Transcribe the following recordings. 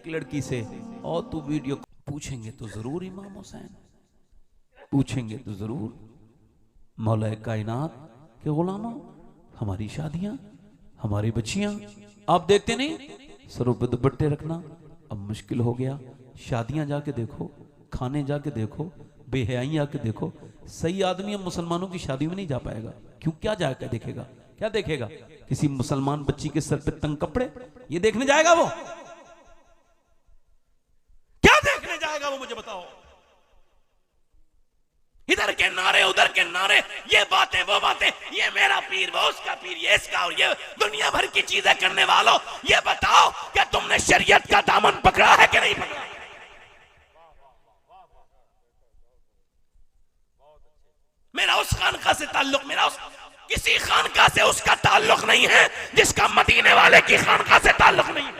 एक लड़की से, और तू वीडियो पूछेंगे तो जरूर इमाम हुसैन, पूछेंगे तो जरूर मौला कायनात के गुलामों, हमारी शादियां, हमारी बच्चियां आप देखते नहीं, सरों पे दुपट्टे रखना अब मुश्किल हो गया। शादियां जाके देखो, खाने जाके देखो, बेहयाई आके देखो। सही आदमी अब मुसलमानों की शादी में नहीं जा पाएगा। क्यों? क्या जाकर देखेगा? क्या देखेगा? किसी मुसलमान बच्ची के सर पे तंग कपड़े, ये देखने जाएगा वो? क्या देखने जाएगा वो, मुझे बताओ? इधर के नारे उधर के नारे, ये बातें वो बातें, ये मेरा पीर वो उसका पीर, ये इसका और ये दुनिया भर की चीजें करने वालों, ये बताओ क्या तुमने शरीयत का दामन पकड़ा है कि नहीं पकड़ा? मेरा उस खानका से ताल्लुक, मेरा उस किसी खानका से उसका ताल्लुक नहीं है जिसका मदीने वाले की खानका से ताल्लुक नहीं है।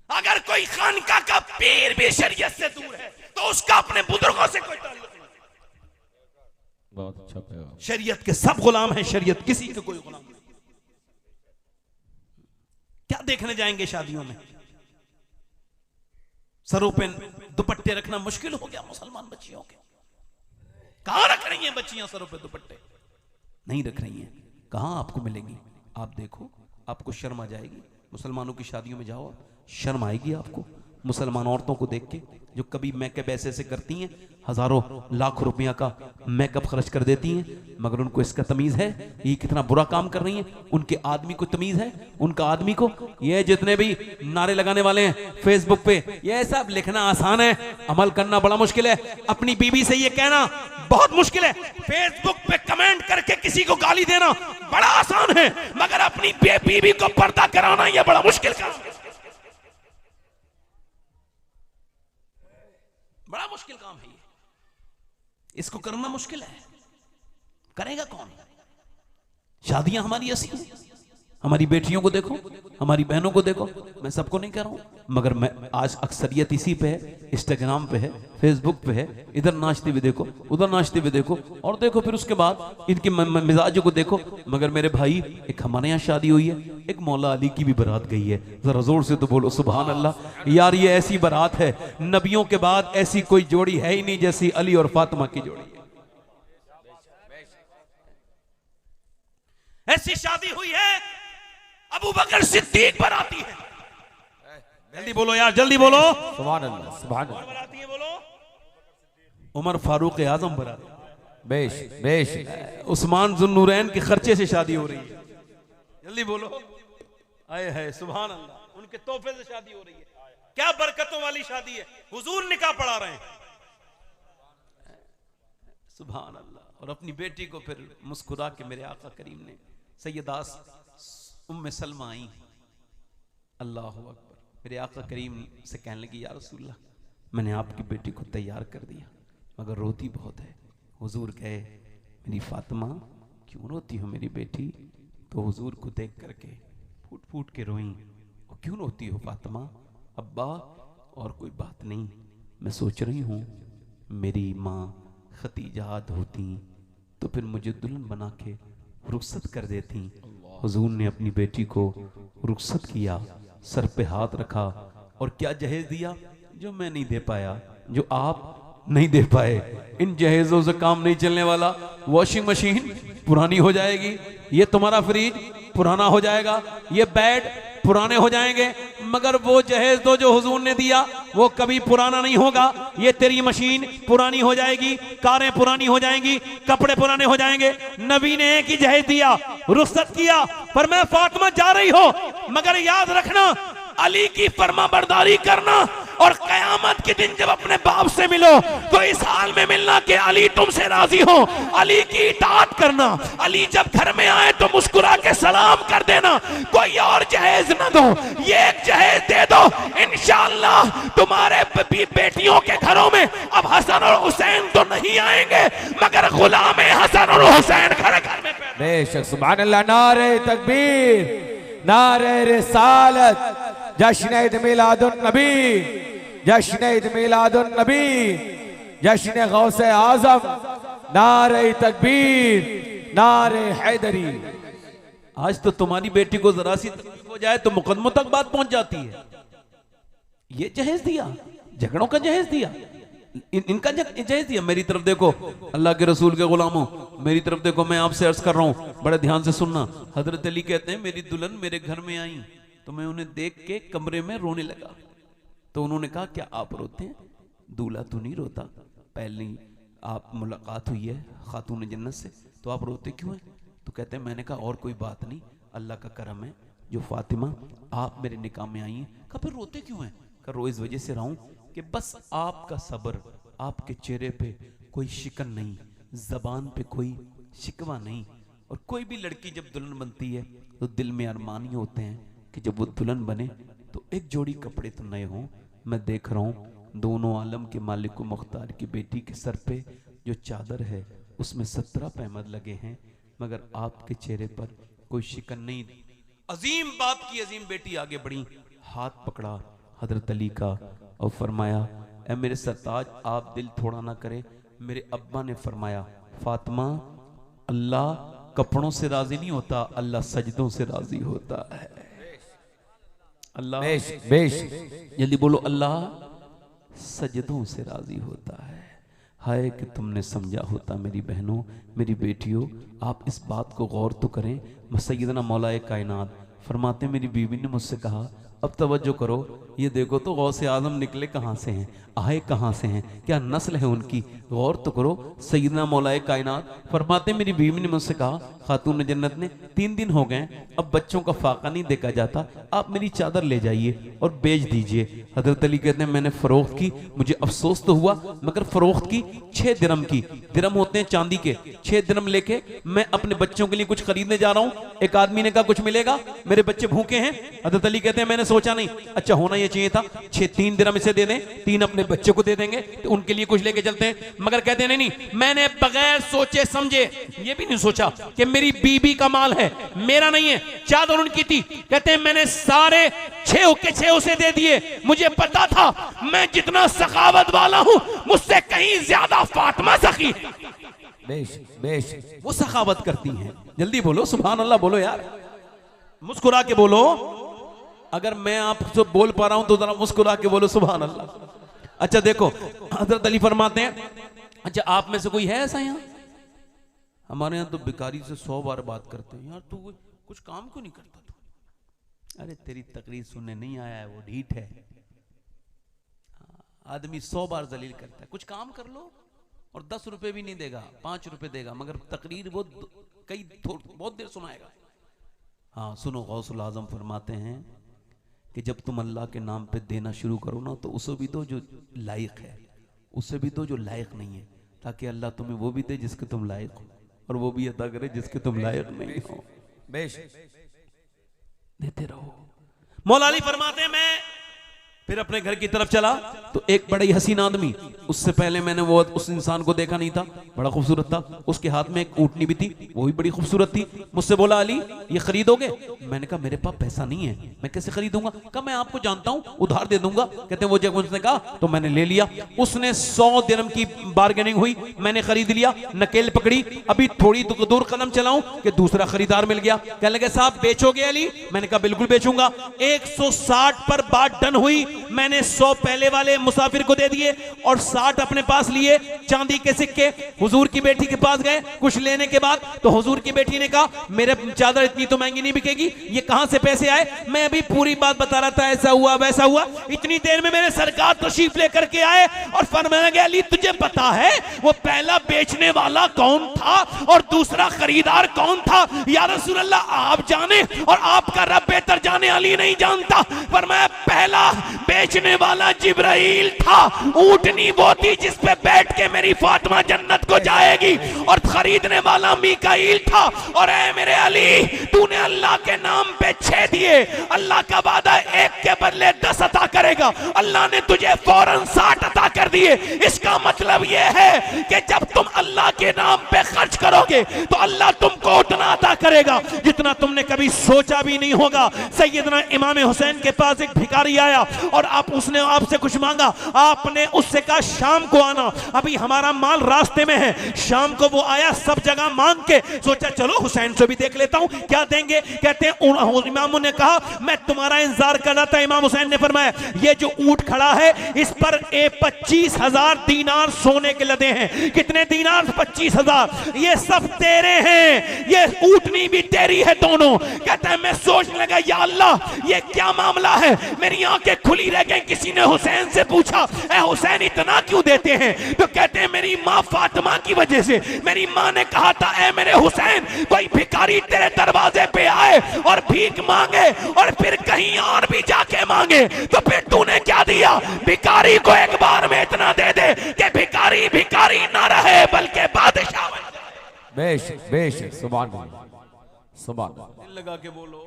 अगर कोई खानका का पीर भी शरीयत से दूर है तो उसका अपने बुजुर्गों से कोई ताल्लुक नहीं। बहुत अच्छा पैगाम। शरीयत के सब गुलाम हैं, शरीयत किसी के कोई गुलाम नहीं। क्या देखने जाएंगे शादियों में? सरों पे दुपट्टे रखना मुश्किल हो गया मुसलमान बच्चियों के। कहां रख रही हैं बच्चियां सरों पे दुपट्टे? नहीं रख रही हैं। कहां आपको मिलेंगी? आप देखो, आपको शर्म आ जाएगी। मुसलमानों की शादियों में जाओ, शर्म आएगी आपको। मुसलमान औरतों को देख के जो कभी मेकअप ऐसे ऐसे करती हैं, हजारों लाख रुपया का मेकअप खर्च कर देती हैं, मगर उनको इसका तमीज है ये कितना बुरा काम कर रही हैं? उनके आदमी को तमीज है? उनका आदमी को? ये जितने भी नारे लगाने वाले हैं फेसबुक पे, ये सब लिखना आसान है, अमल करना बड़ा मुश्किल है। अपनी बीवी से ये कहना बहुत मुश्किल है। फेसबुक पे कमेंट करके किसी को गाली देना बड़ा आसान है, मगर अपनी बीवी को पर्दा कराना यह बड़ा मुश्किल काम है। बड़ा मुश्किल काम है ये, इसको करना मुश्किल है। करेगा कौन? शादियां हमारी ऐसी हैं। हमारी बेटियों को देखो, हमारी बहनों को देखो। मैं सबको नहीं कह रहा हूं, मगर मैं आज अक्सरियत इसी पे है, इंस्टाग्राम पे है, फेसबुक पे है। इधर नाचते हुए देखो, उधर नाचते हुए देखो, और देखो फिर उसके बाद इनके मिजाजों को देखो। मगर मेरे भाई, एक हमारे यहाँ शादी हुई है, एक मौला अली की भी बारात गई है। जरा जोर से तो बोलो सुभान अल्लाह। यार ये ऐसी बारात है, नबियों के बाद ऐसी कोई जोड़ी है ही नहीं जैसी अली और फातिमा की जोड़ी है। ऐसी शादी हुई है, अबू बकर सिद्दीक बराती है। जल्दी बोलो यार, जल्दी बोलो। सुभान अल्लाह, सुभान अल्लाह। बराती है बोलो। उमर फारूक आजम बराती, बेश बेश। उस्मान जुन्नूरैन के खर्चे से शादी हो रही है। जल्दी बोलो। आए है सुभान अल्लाह, उनके तोहफे से शादी हो रही है। क्या बरकतों वाली शादी है। हुजूर निकाह पढ़ा रहे हैं, सुभान अल्लाह। और अपनी बेटी को फिर मुस्कुरा के मेरे आका करीम ने, सैयदा उम्मे सलमा आई, अल्लाह अकबर, मेरे आका करीम से कहने लगी, या रसूलल्लाह मैंने आपकी बेटी को तैयार कर दिया, मगर रोती बहुत है। हुजूर कहे, मेरी फातिमा क्यों रोती हो मेरी बेटी? तो हुजूर को देख करके फूट फूट के रोई। और क्यों रोती हो फातिमा? अब्बा और कोई बात नहीं, मैं सोच रही हूँ मेरी माँ खतीजात होती तो फिर मुझे दुल्हन बना के रुखसत कर देती। हुजूर ने अपनी बेटी को रुखसत किया, सर पे हाथ रखा, और क्या जहेज दिया जो मैं नहीं दे पाया, जो आप नहीं दे पाए। इन जहेजों से काम नहीं चलने वाला। वॉशिंग मशीन पुरानी हो जाएगी, ये तुम्हारा फ्रिज पुराना हो जाएगा, ये बेड पुराने हो जाएंगे, मगर वो जहेज दो जो हुजूर ने दिया वो कभी पुराना नहीं होगा। ये तेरी मशीन पुरानी हो जाएगी, कारें पुरानी हो जाएंगी, कपड़े पुराने हो जाएंगे। नबी ने एक ही जहेज दिया, रुखसत किया, पर मैं फातिमा जा रही हो, मगर याद रखना अली की फरमाबरदारी करना, और कयामत के दिन जब अपने बाप से मिलो तो इस हाल में मिलना कि अली तुमसे राजी हो, अली की इताअत करना। अली जब घर में आए तो मुस्कुरा के सलाम कर देना, कोई और जहेज न दो, ये एक जहेज दे दो। इंशाअल्लाह तुम्हारे बेटियों के घरों में अब हसन और हुसैन तो नहीं आएंगे, मगर गुलाम हसन और हुसैन घर घर में। बेशक, सुभान अल्लाह। नारे तकबीर, नारे रिसालत, जश्न ईद मिलादुन नबी, जश्न ईद मिलादुन नबी, जश्न गौसे आजम, नारे तकबीर, नारे हैदरी। आज तो तुम्हारी बेटी को जरा सी तकलीफ हो जाए तो मुकदमों तक बात पहुंच जाती है। ये जहेज दिया, झगड़ों का जहेज दिया, इनका जहेज दिया। मेरी तरफ देखो अल्लाह के रसूल के गुलामों, मेरी तरफ देखो, मैं आपसे अर्ज कर रहा हूं, बड़े ध्यान से सुनना। हजरत अली कहते हैं मेरी दुल्हन मेरे घर में आई तो मैं उन्हें देख के कमरे में रोने लगा। तो उन्होंने कहा क्या आप रोते हैं? दूल्हा तो नहीं रोता, पहले आप मुलाकात हुई है खातून जन्नत से, तो आप रोते क्यों हैं? तो कहते हैं मैंने कहा और कोई बात नहीं, अल्लाह का करम है जो फातिमा आप मेरे निकाह में आई हैं। कहा फिर रोते क्यों हैं? कहा रो इस वजह से रहा हूं कि बस आपका सब्र, आपके चेहरे पे कोई शिकन नहीं, जबान पे कोई शिकवा नहीं। और कोई भी लड़की जब दुल्हन बनती है तो दिल में अरमान ही होते हैं कि जब वो दुल्हन बने तो एक जोड़ी कपड़े तो नए हों। मैं देख रहा हूँ दोनों आलम के मालिक व मुख्तार की बेटी के सर पे जो चादर है उसमें 17 पैमद लगे हैं, मगर आपके चेहरे पर कोई शिकन नहीं। अजीम बाप की अजीम बेटी आगे बढ़ी, हाथ पकड़ा हजरत अली का और फरमाया ऐ मेरे सरताज आप दिल थोड़ा ना करें। मेरे अब्बा ने फरमाया फातिमा अल्लाह कपड़ों से राजी नहीं होता, अल्लाह सजदों से राजी होता है। अल्लाह बेश जल्दी बोलो, अल्लाह सजदों से राजी होता है। हाय कि तुमने समझा होता मेरी बहनों, मेरी बेटियों, आप इस बात को गौर तो करें। सैयदना मौलाए कायनात फरमाते मेरी बीवी ने मुझसे कहा अब तवज्जो करो, ये देखो तो गौसे आजम निकले कहाँ से हैं, आए कहाँ से हैं, क्या नस्ल है उनकी, गौर तो करो। सैयदना मौलाए कायनात फरमाते मेरी बीवी ने मुझसे कहा खातून जन्नत ने 3 दिन हो गए अब बच्चों का फाका नहीं देखा जाता, आप मेरी चादर ले जाइए और बेच दीजिए। हजरत अली कहते हैं मैंने फरोख्त की, मुझे अफसोस तो हुआ मगर फरोख्त की 6 दिरहम की, दिरहम होते हैं चांदी के, 6 दिरहम लेके मैं अपने बच्चों के लिए कुछ खरीदने जा रहा हूँ। एक आदमी ने कहा कुछ मिलेगा, मेरे बच्चे भूखे हैं। हजरत अली कहते हैं मैंने सोचा नहीं, अच्छा होना ये चाहिए था 3 दिरहम इसे दे दें, 3 अपने बच्चे को दे देंगे तो उनके लिए कुछ लेके चलते हैं। मगर कहते हैं नहीं, मैंने बगैर सोचे समझे, ये भी नहीं सोचा कि मेरी बीबी का माल है मेरा नहीं है, चादर उनकी थी। कहते हैं मैंने सारे 6 के 6 उसे दे दिए, मुझे पता था मैं जितना सखावत वाला हूं मुझसे कहीं ज्यादा फातिमा सखी बेश वो सखावत करती हैं। जल्दी बोलो सुभान अल्लाह, बोलो यार, मुस्कुरा के बोलो। अगर मैं आपसे बोल पा रहा हूं तो जरा मुस्कुरा के बोलो सुभान अल्लाह। अच्छा देखो हजरत अली फरमाते हैं अच्छा आप में से कोई है ऐसा यहाँ? हमारे यहाँ तो भिखारी से 100 बार बात करते हैं, यार तू कुछ काम क्यों नहीं करता तू? अरे तेरी तकरीर सुनने नहीं आया है, वो ढीठ है। आदमी 100 बार जलील करता है, कुछ काम कर लो, और 10 रुपए भी नहीं देगा, 5 रुपए देगा, मगर तकरीर वो बहुत देर सुनाएगा। हाँ सुनो, गौसुल आजम फरमाते हैं कि जब तुम अल्लाह के नाम पे देना शुरू करो ना तो उसे भी दो जो लायक है, उसे भी दो जो लायक नहीं है, ताकि अल्लाह तुम्हें वो भी दे जिसके तुम लायक हो और वो भी अदा करे जिसके तुम लायक नहीं हो। बेश देते रहो। मौला अली फरमाते हैं मैं फिर अपने घर की तरफ चला तो एक बड़ा ही हसीन आदमी, उससे पहले मैंने वो उस इंसान को देखा नहीं था, बड़ा खूबसूरत था, उसके हाथ में एक ऊँटनी भी थी, वो भी बड़ी खूबसूरत थी। मुझसे बोला अली ये खरीदोगे? मैंने कहा मेरे पास पैसा नहीं है, मैं कैसे खरीदूंगा? कहा मैं आपको जानता हूँ, उधार दे दूंगा। कहते हैं वो जब उसने कहा तो मैंने ले लिया। उसने 100 दिरहम की बार्गेनिंग हुई, मैंने खरीद लिया, नकेल पकड़ी, अभी थोड़ी दूर कदम चलाऊं कि दूसरा खरीदार मिल गया। कहने लगे साहब बेचोगे अली? मैंने कहा बिल्कुल बेचूंगा। 160 पर बात डन हुई, मैंने 100 पहले वाले मुसाफिर को दे दिए और 60 अपने पास लिए, चांदी के सिक्के। हुजूर की बेटी के पास गए कुछ लेने के बाद तो हुजूर की बेटी ने कहा मेरे चादर इतनी तो महंगी नहीं बिकेगी, ये कहां से पैसे आए? मैं अभी पूरी बात बता रहा था, ऐसा हुआ वैसा हुआ। इतनी देर में मेरे सरकार तशरीफ लेकर के आए और फरमाया गया अली तुझे पता है वो पहला बेचने वाला कौन था और दूसरा खरीदार कौन था? या रसूल अल्लाह आप जाने और आपका रब बेहतर जाने, अली नहीं जानता। फरमाया पहला बेचने वाला जिब्राइल था, ऊंटनी वो थी जिस पे बैठ के मेरी फातिमा जन्नत को जाएगी, और खरीदने वाला मीकाईल था। और ऐ मेरे अली तूने अल्लाह के नाम पे 6 दिए, अल्लाह का वादा 1 के बदले 10 अता करेगा, अल्लाह ने तुझे फौरन 60 अता कर दिए। इसका मतलब यह है कि जब तुम अल्लाह के नाम पे खर्च करोगे तो अल्लाह तुमको उतना अता करेगा जितना तुमने कभी सोचा भी नहीं होगा। सैयदना इमाम हुसैन के पास एक भिखारी आया और उसने आपसे कुछ मांगा, आपने उससे कहा शाम को आना, अभी हमारा माल रास्ते में है। शाम को वो आया, सब जगह मांग के सोचा चलो हुसैन से भी देख लेता हूं क्या देंगे। कहते हैं इमाम ने कहा मैं तुम्हारा इंतजार कर रहा था। इमाम हुसैन ने फरमाया ये जो ऊंट खड़ा है इस पर 25,000 दीनार सोने के लदे हैं। कितने दीनार? 25,000। ये सब तेरे हैं, ये ऊंटनी भी तेरी है दोनों। कहता है मैं सोचने लगा या अल्लाह ये क्या मामला है, मेरी आंखें खुली रह गई। किसी ने हुसैन से पूछा ए हुसैन इतना क्यों देते हैं? तो कहते हैं मेरी माँ फातिमा की वजह से। मेरी माँ ने कहा था ए मेरे हुसैन कोई भिखारी तेरे दरवाजे पे आए और भीख मांगे और फिर कहीं और भी जाके मांगे तो फिर तूने क्या दिया? भिखारी को एक बार में इतना दे दे कि भिखारी भिखारी ना रहे बल्कि बादशाह बन जाए। बेशक बेशक, सुभान अल्लाह, सुभान अल्लाह। दिल लगा के बोलो,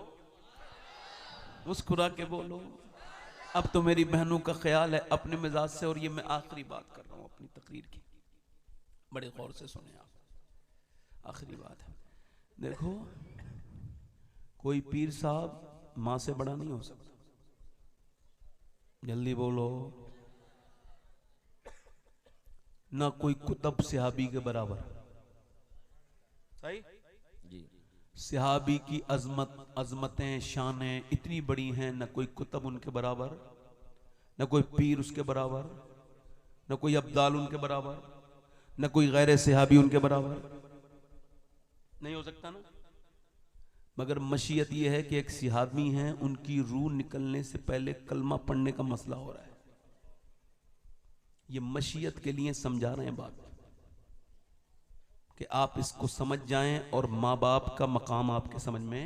मुस्कुरा के बोलो। अब तो मेरी बहनों का ख्याल है अपने मिजाज से, और ये मैं आखिरी बात कर रहा हूं अपनी तकरीर की, बड़े गौर से सुने आप। आखिरी बात है, देखो कोई पीर साहब मां से बड़ा नहीं हो सकता। जल्दी बोलो। ना कोई कुतुब सहाबी के बराबर। सही जी। सहाबी की अजमतें शानें इतनी बड़ी हैं, न कोई कुतुब उनके बराबर, न कोई पीर उसके बराबर, न कोई अब्दाल उनके बराबर, न कोई गैर सहाबी उनके बराबर। नहीं हो सकता ना। मगर मशीयत यह है कि एक सहाबी हैं, उनकी रूह निकलने से पहले कलमा पढ़ने का मसला हो रहा है। ये मशीयत के लिए समझा रहे हैं बात कि आप इसको समझ जाएं और माँ बाप का मकाम आपके समझ में,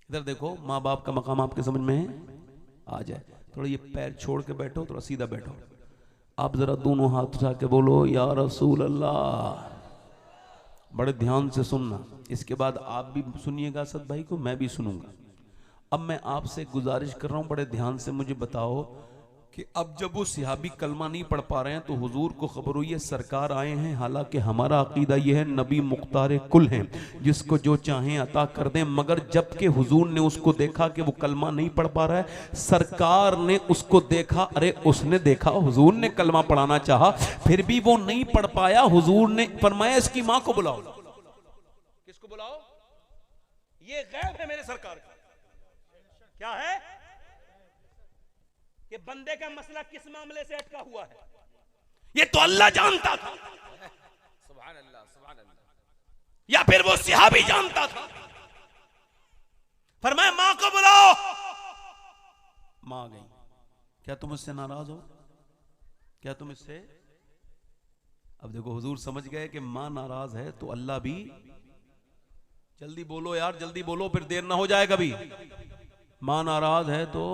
इधर देखो, माँ बाप का मकाम आपके समझ में आ जाए। थोड़ा ये पैर छोड़ के बैठो, थोड़ा सीधा बैठो। आप जरा दोनों हाथ उठा के बोलो या रसूल अल्लाह। बड़े ध्यान से सुनना, इसके बाद आप भी सुनिएगा असद भाई को, मैं भी सुनूंगा। अब मैं आपसे गुजारिश कर रहा हूं, बड़े ध्यान से मुझे बताओ कि अब जब वो सहाबी कलमा नहीं पढ़ पा रहे हैं तो हुजूर को खबर हुई है सरकार आए हैं। हालांकि हमारा अकीदा यह है नबी मुख्तार कुल हैं, जिसको जो चाहें अता कर दें। मगर जबकि हुजूर ने उसको देखा कि वो कलमा नहीं पढ़ पा रहा है, सरकार ने उसको देखा, अरे उसने देखा हुजूर ने कलमा पढ़ाना चाहा, फिर भी वो नहीं पढ़ पाया। हुजूर ने फरमाया इसकी मां को बुलाओ। किसको बुलाओ? ये गैब है मेरे सरकार का। क्या है कि बंदे का मसला किस मामले से अटका हुआ है, ये तो अल्लाह जानता था। सुभान अल्लाह, सुभान अल्लाह। या फिर वो सहाबी जानता था। फरमाया मां को बुलाओ। मां गई। क्या तुम इससे नाराज हो? क्या तुम इससे? अब देखो हुजूर समझ गए कि मां नाराज है तो अल्लाह भी। जल्दी बोलो यार, जल्दी बोलो, फिर देर ना हो जाए कभी। मां नाराज है तो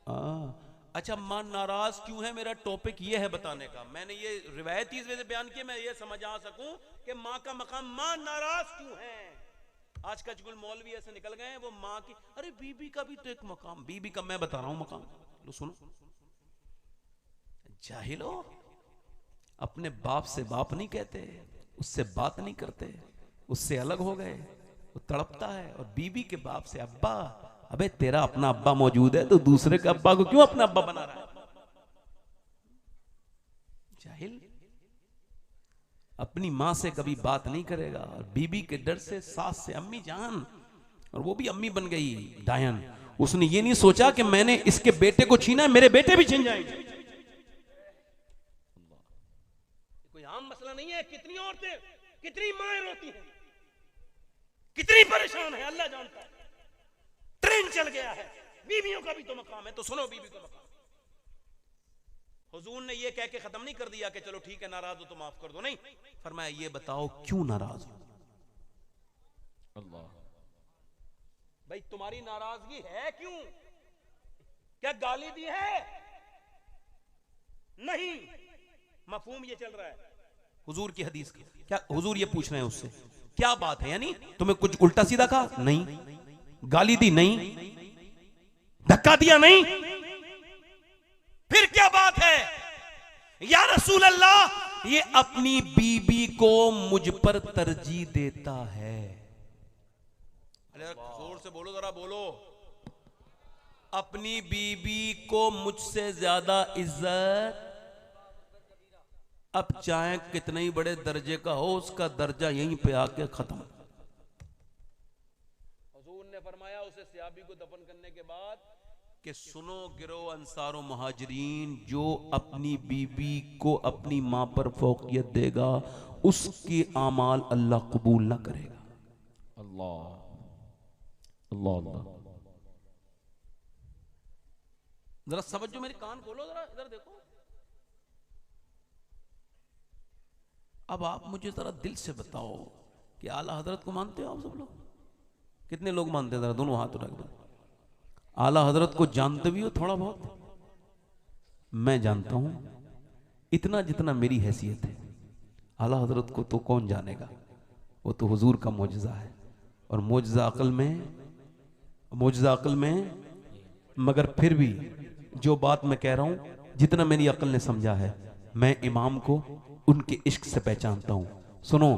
अच्छा, मां नाराज क्यों है, मेरा टॉपिक ये है बताने का। मैंने ये रिवायती इस वजह से बयान किया मैं ये समझ आ सकूं कि मां का मकाम, मां नाराज क्यों है। आज का कुछ मौलवी ऐसे निकल गए हैं, वो मां की, अरे बीबी का भी तो एक मकाम, बीबी का मैं बता रहा हूं मकाम। लो सुनो, जाहिलो, अपने बाप से बाप नहीं कहते, उससे बात नहीं करते, उससे अलग हो गए, वो तड़पता है। और बीबी के बाप से अब्बा, अबे तेरा अपना अब्बा मौजूद है तो दूसरे के अब्बा को क्यों अपना अब्बा बना रहा है? जाहिल। अपनी मां से कभी बात नहीं करेगा, और बीबी के डर से सास से अम्मी जान, और वो भी अम्मी बन गई डायन। उसने ये नहीं सोचा कि मैंने इसके बेटे को छीना है, मेरे बेटे भी छीन जाएंगे। कोई आम मसला नहीं है। कितनी औरतें, कितनी माएं रोती हैं, कितनी परेशान है, अल्लाह जानता है। ट्रेन चल गया है, बीवियों का भी तो मकाम है। तो सुनो बीवी का मकाम। हुजूर ने ये कह के खत्म नहीं कर दिया कि चलो ठीक है नाराज हो तो माफ कर दो, नहीं। फरमाया ये बताओ क्यों नाराज हो। अल्लाह भाई, तुम्हारी नाराजगी है क्यों? क्या गाली दी है? नहीं, मफहूम ये चल रहा है हुजूर की हदीस का। क्या हुजूर ये पूछ रहे हैं उससे क्या बात है, यानी तुम्हें कुछ उल्टा सीधा कहा? नहीं। गाली दी? नहीं। धक्का दिया? नहीं। क्या बात है या रसूल अल्लाह, ये अपनी बीबी को मुझ पर तरजीह देता है। अरे जोर से बोलो, जरा बोलो। अपनी बीबी को मुझसे ज्यादा इज्जत, अब चाहे कितने ही बड़े दर्जे का हो, उसका दर्जा यहीं पे आके खत्म। हुजूर ने फरमाया उसे सियाबी को दफन करने के बाद कि सुनो गिरो अंसार और मुहाजिरीन, जो अपनी बीबी को अपनी मां पर फौकियत देगा उसके आमाल अल्लाह कबूल ना करेगा। अल्लाह अल्लाह अल्लाह। जरा समझो, मेरे कान खोलो, जरा इधर देखो। अब आप मुझे जरा दिल से बताओ कि आला हजरत को मानते हो आप सब लोग? कितने लोग मानते हैं? जरा दोनों हाथ उठा दो। आला हजरत को जानते भी हो थोड़ा बहुत? मैं जानता हूं इतना जितना मेरी हैसियत है। आला हजरत को तो कौन जानेगा, वो तो हुजूर का मोजज़ा है। और मोजज़ा अक्ल में, मगर फिर भी जो बात मैं कह रहा हूं, जितना मेरी अक्ल ने समझा है, मैं इमाम को उनके इश्क से पहचानता हूं। सुनो,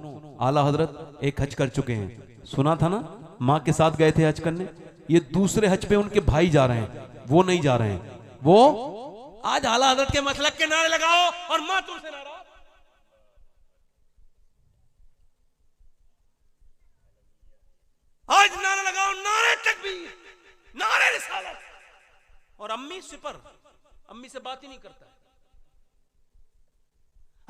आला हजरत एक हज कर चुके हैं, सुना था ना, मां के साथ गए थे हज करने। ये दूसरे हज पे उनके भाई जा रहे हैं, वो नहीं जा रहे हैं। वो आज आला हजरत के मसलक के नारे लगाओ और मां तुमसे नाराज। आज नारा लगाओ, नारे तकबीर, नारे रिसालत। और अम्मी सिपर, अम्मी से बात ही नहीं करता है।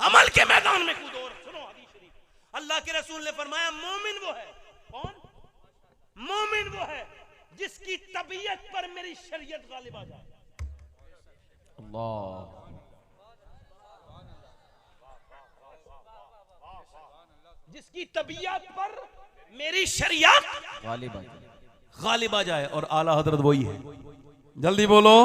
अमल के मैदान में कूदो। और सुनो हदीस शरीफ, अल्लाह के रसूल ने फरमाया मोमिन वो है, कौन? मोमिन वो है जिसकी तबीयत पर मेरी शरीयत गालिब आ जाए। अल्लाह, जिसकी तबीयत पर मेरी शरीयत गालिब आ जाए। और आला हजरत वही है। जल्दी बोलो।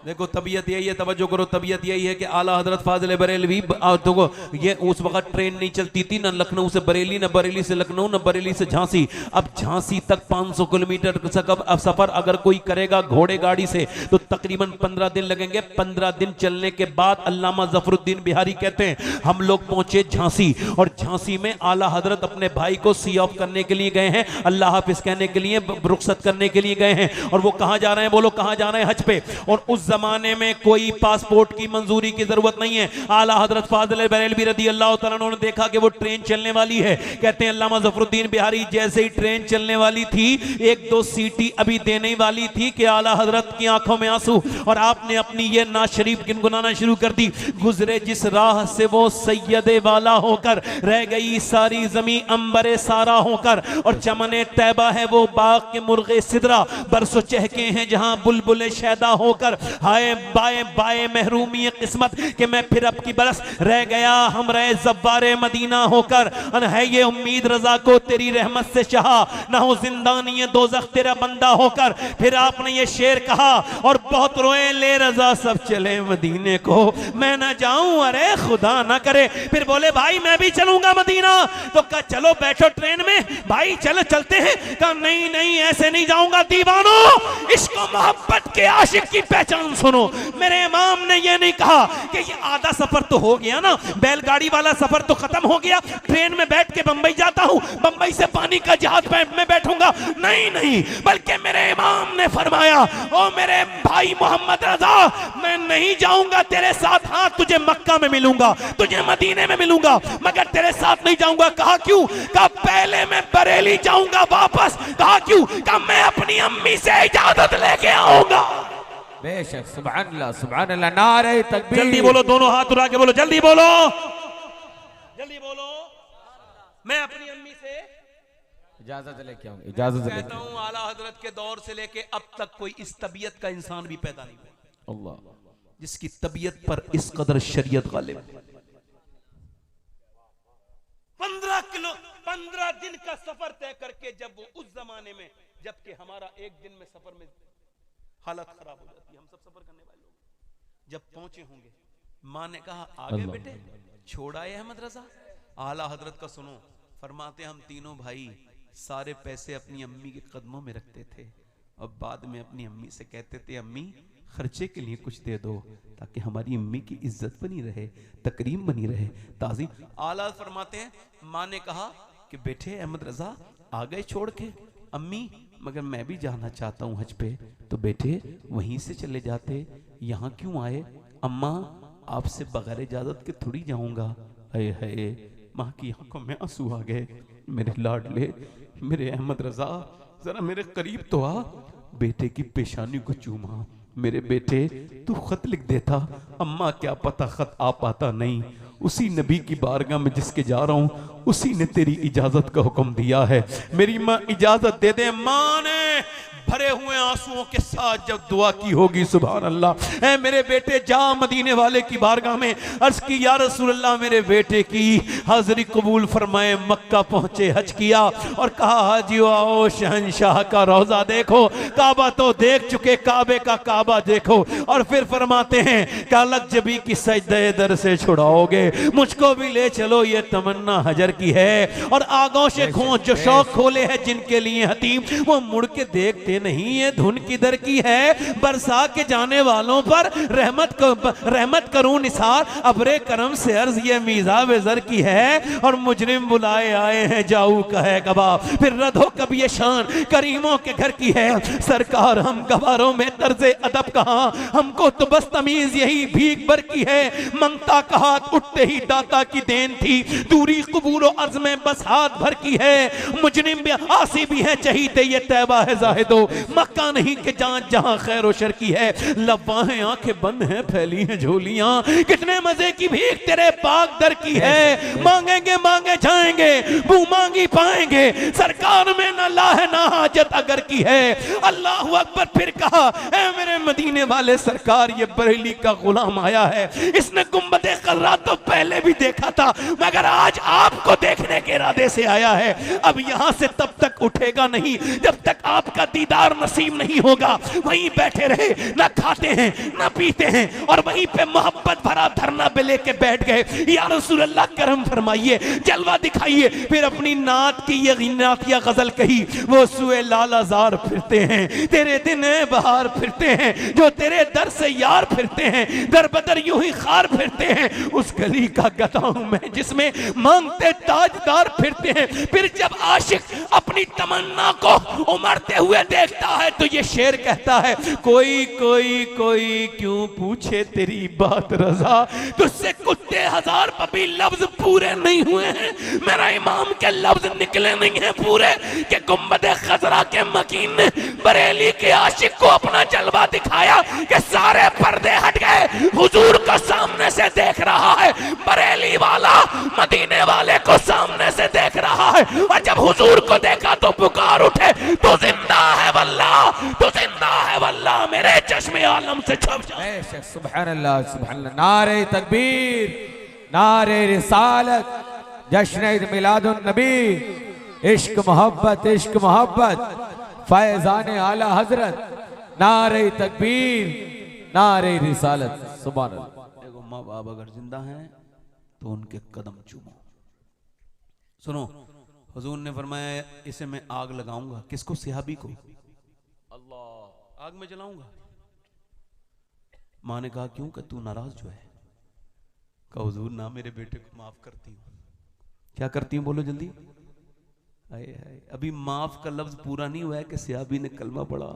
देखो तबीयत यही है, तवज्जो करो, तबीयत यही है कि आला हजरत फाजिल बरेलवी, देखो ये उस वक्त ट्रेन नहीं चलती थी, ना लखनऊ से बरेली, ना बरेली से लखनऊ, ना बरेली से झांसी। अब झांसी तक 500 किलोमीटर का सफर अगर कोई करेगा घोड़े गाड़ी से तो तकरीबन 15 दिन लगेंगे। 15 दिन चलने के बाद अल्लामा जफरुद्दीन बिहारी कहते हैं हम लोग पहुंचे झांसी, और झांसी में आला हजरत अपने भाई को सी ऑफ करने के लिए गए हैं, अल्लाह हाफिज कहने के लिए, रुखसत करने के लिए गए हैं। और वो कहां जा रहे हैं? बोलो कहां जा रहे हैं? हज पे। और उस जमाने में कोई पासपोर्ट की मंजूरी की जरूरत नहीं है। आला हजरत फाजिल बरेलवी रदी अल्लाह तआला अन्हु ने देखा कि वो ट्रेन चलने वाली है। कहते हैं अल्लामा जफरुद्दीन बिहारी, जैसे ही ट्रेन चलने वाली थी, 1-2 सीटी अभी देने वाली थी कि आला हजरत की आंखों में आंसू, और आपने अपनी ये नाज शरीफ गुनगुनाना शुरू कर दी। गुजरे जिस राह से वो सैयदे वाला होकर, रह गई सारी जमी अंबरे सारा होकर, और चमने तैबा है वो बाग के मुर्गे सिदरा, बरसो चहके हैं जहां बुलबुले शैदा होकर। हाय बाए बाए महरूमी किस्मत कि मैं फिर अब की बरस रह गया हम रहे जब्बारे मदीना होकर। अन है ये उम्मीद रजा को तेरी रहमत से चाहा, ना हो जिंदानी दोज़ख तेरा बंदा होकर। फिर आपने ये शेर कहा और बहुत रोए, ले रजा सब चले मदीने को, मैं ना जाऊं, अरे खुदा ना करे। फिर बोले भाई मैं भी चलूंगा मदीना, तो कहा चलो बैठो ट्रेन में भाई, चलो चलते हैं। कहा नहीं नहीं ऐसे नहीं जाऊंगा। दीवानो, इसको मोहब्बत के आशिक की पहचान सुनो। मेरे इमाम ने यह नहीं कहा कि ये आधा सफर तो हो गया ना, बैलगाड़ी वाला सफर तो खत्म हो गया, ट्रेन में बैठ के बंबई जाता हूं, बंबई से पानी का जहाज में बैठूंगा। नहीं नहीं, बल्कि मेरे इमाम ने फरमाया ओ मेरे भाई मोहम्मद रजा, मैं नहीं जाऊंगा तेरे साथ, हाँ तुझे मक्का में मिलूंगा, तुझे मदीने में मिलूंगा, मगर तेरे साथ नहीं जाऊंगा। कहा क्यों? कहा पहले मैं बरेली जाऊंगा वापस। कहा क्यों? कहा मैं अपनी अम्मी से इजाजत लेके आऊंगा। बेशक, सुभान अल्लाह, सुभान अल्लाह, नारे तकबीर। जल्दी बोलो, दोनों हाथ उठा के बोलो, जल्दी बोलो, जल्दी बोलो। मैं अपनी अम्मी से इजाजत लेके आऊंगा, इजाजत लेके कहता हूं आला हजरत के दौर से लेके अब तक कोई इस तबीयत का इंसान भी पैदा नहीं हुआ अल्लाह, जिसकी तबीयत पर इस कदर शरीयत गालिब। 15 दिन का सफर तय करके, जब वो उस जमाने में, जबकि हमारा एक दिन में सफर में हालत खराब हो जाती है, हम सब सफर करने वाले लोग जब पहुंचे होंगे, मां ने कहा आगे बेटे छोड़ आए अहमद रजा। आला हजरत का सुनो, फरमाते हम तीनों भाई सारे पैसे अपनी अम्मी के कदमों में रखते थे, और बाद में अपनी अम्मी से कहते थे अम्मी खर्चे के लिए कुछ दे दो ताकि हमारी अम्मी की इज्जत बनी रहे, तकरीम बनी रहे, ताज़ीम। आला फरमाते हैं माँ ने कहा कि बेटे अहमद रजा आ गए छोड़ के, अम्मी मगर मैं भी जाना चाहता हूँ हज पे। तो बेटे वहीं से चले जाते, यहाँ क्यों आए? अम्मा आपसे बगैर इजाजत के थोड़ी जाऊंगा। हाय हाय, माँ की आंखों में आंसू आ गए। मेरे लाडले, मेरे अहमद रजा जरा मेरे करीब तो आ। बेटे की पेशानी को चूमा। मेरे बेटे तू खत लिख देता। अम्मा क्या पता खत आ पाता नहीं। उसी नबी की बारगाह में जिसके जा रहा हूं उसी ने तेरी इजाजत का हुक्म दिया है। मेरी माँ इजाजत दे दे। माँ ने भरे हुए आंसुओं के साथ जब दुआ की होगी, सुभान अल्लाह, ऐ मेरे बेटे जा मदीने वाले की बारगाह में अर्ज की या रसूल अल्लाह मेरे बेटे की हाजिरी कबूल फरमाए। मक्का पहुंचे, हज किया और कहा हाजियो आओ शहंशाह का रोजा देखो। काबा तो देख चुके, काबे का काबा देखो। और फिर फरमाते हैं कालक जबी की सजदे दर से छुड़ाओगे, मुझको भी ले चलो, ये तमन्ना हजर की है। और आगोश खोज जो शौक खोले हैं जिनके लिए हतीम, वो मुड़ के देखते नहीं, ये धुन किधर की है। बरसा के जाने वालों पर रहमत करूं निसार, अबरे करम से अर्ज ये मीज़ा बेज़र की है। और मुजरिम बुलाए आए हैं जाऊ कहे कबाब, फिर रधो कभी ये शान करीमों के घर की है। सरकार हम गवारों में तर्जे अदब कहां, हमको तो बस तमीज यही भीख भर की है। मंगता का हाथ उठते ही दाता की देन थी, दूरी कबूल अर्ज में बस हाथ भर की है। मुजरिम भी आसी भी है, चहीते ये तैबा है जाहिदो, मक्का नहीं कि जहां खैर व शर की है। लब्बाहें आंखें बंद हैं, फैली हैं झोलियां, कितने मजे की भीख तेरे पाक दर की है। मांगेंगे मांगे जाएंगे, बू मांगी पाएंगे, सरकार में ना लाह ना हाजत अगर की है। अल्लाह अकबर। फिर कहा ऐ मेरे मदीने वाले सरकार, ये बरेली का गुलाम आया है, इसने गुंबदे कर्रा तो पहले भी देखा था मगर आज आपको देखने के इरादे से आया है। अब यहां से तब तक उठेगा नहीं जब तक आपका दीदार नसीब नहीं होगा। वहीं बैठे रहे, ना खाते हैं ना पीते हैं, और वहीं पे मोहब्बत भरा धरना पे लेके बैठ गए। या रसूल अल्लाह करम फरमाइए, जलवा दिखाइए। फिर अपनी नात की ये नातिया गजल कही, वो सुए लालाजार फिरते हैं, तेरे दिन बहार फिरते हैं, जो तेरे दर से यार फिरते हैं, दर बदर यूं ही खार फिरते हैं। उस गली का गधा हूं मैं जिसमें मांगते ताजदार फिरते हैं। फिर जब आशिक अपनी तमन्ना को उमड़ते हुए देखता है तो ये शेर कहता है, कोई कोई कोई क्यों पूछे तेरी बात रजा, तुझसे कुत्ते हजार पपी लफ्ज पूरे नहीं हुए हैं। मेरा इमाम के लफ्ज निकले नहीं हैं पूरे कि गुंबदे खजरा के मकीन ने बरेली के आशिक को अपना जलवा दिखाया कि सारे पर्दे हट गए, हुजूर को सामने से देख रहा है। बरेली वाला मदीने वाले को सामने से देख रहा है, और जब हुजूर को देखा तो पुकार उठे, तो जिंदा है वल्लाह, तो जिंदा है वल्लाह, मेरे चश्मे आलम से छप जाए। सुभान अल्लाह, सुभान अल्लाह। नारे तकबीर, नारे रिसालत, जश्न ईद मिलादुन नबी, इश्क मोहब्बत, फैजान आला हजरत, नारे तकबीर, नारे रिसालत, सुभान अल्लाह। देखो माँ बाप अगर जिंदा हैं तो उनके कदम चूमो। सुनो, हुजूर ने फरमाया इसे मैं आग लगाऊंगा। किसको? सिहाबी को। अल्लाह, आग में जलाऊंगा। माँ ने कहा क्यों? कि तू नाराज जो है। कहा हुजूर ना, मेरे बेटे को माफ करती हूँ। क्या करती हूँ बोलो जल्दी। आए आए, अभी माफ का लफ्ज पूरा नहीं हुआ है कि सिहाबी ने कलमा पढ़ा।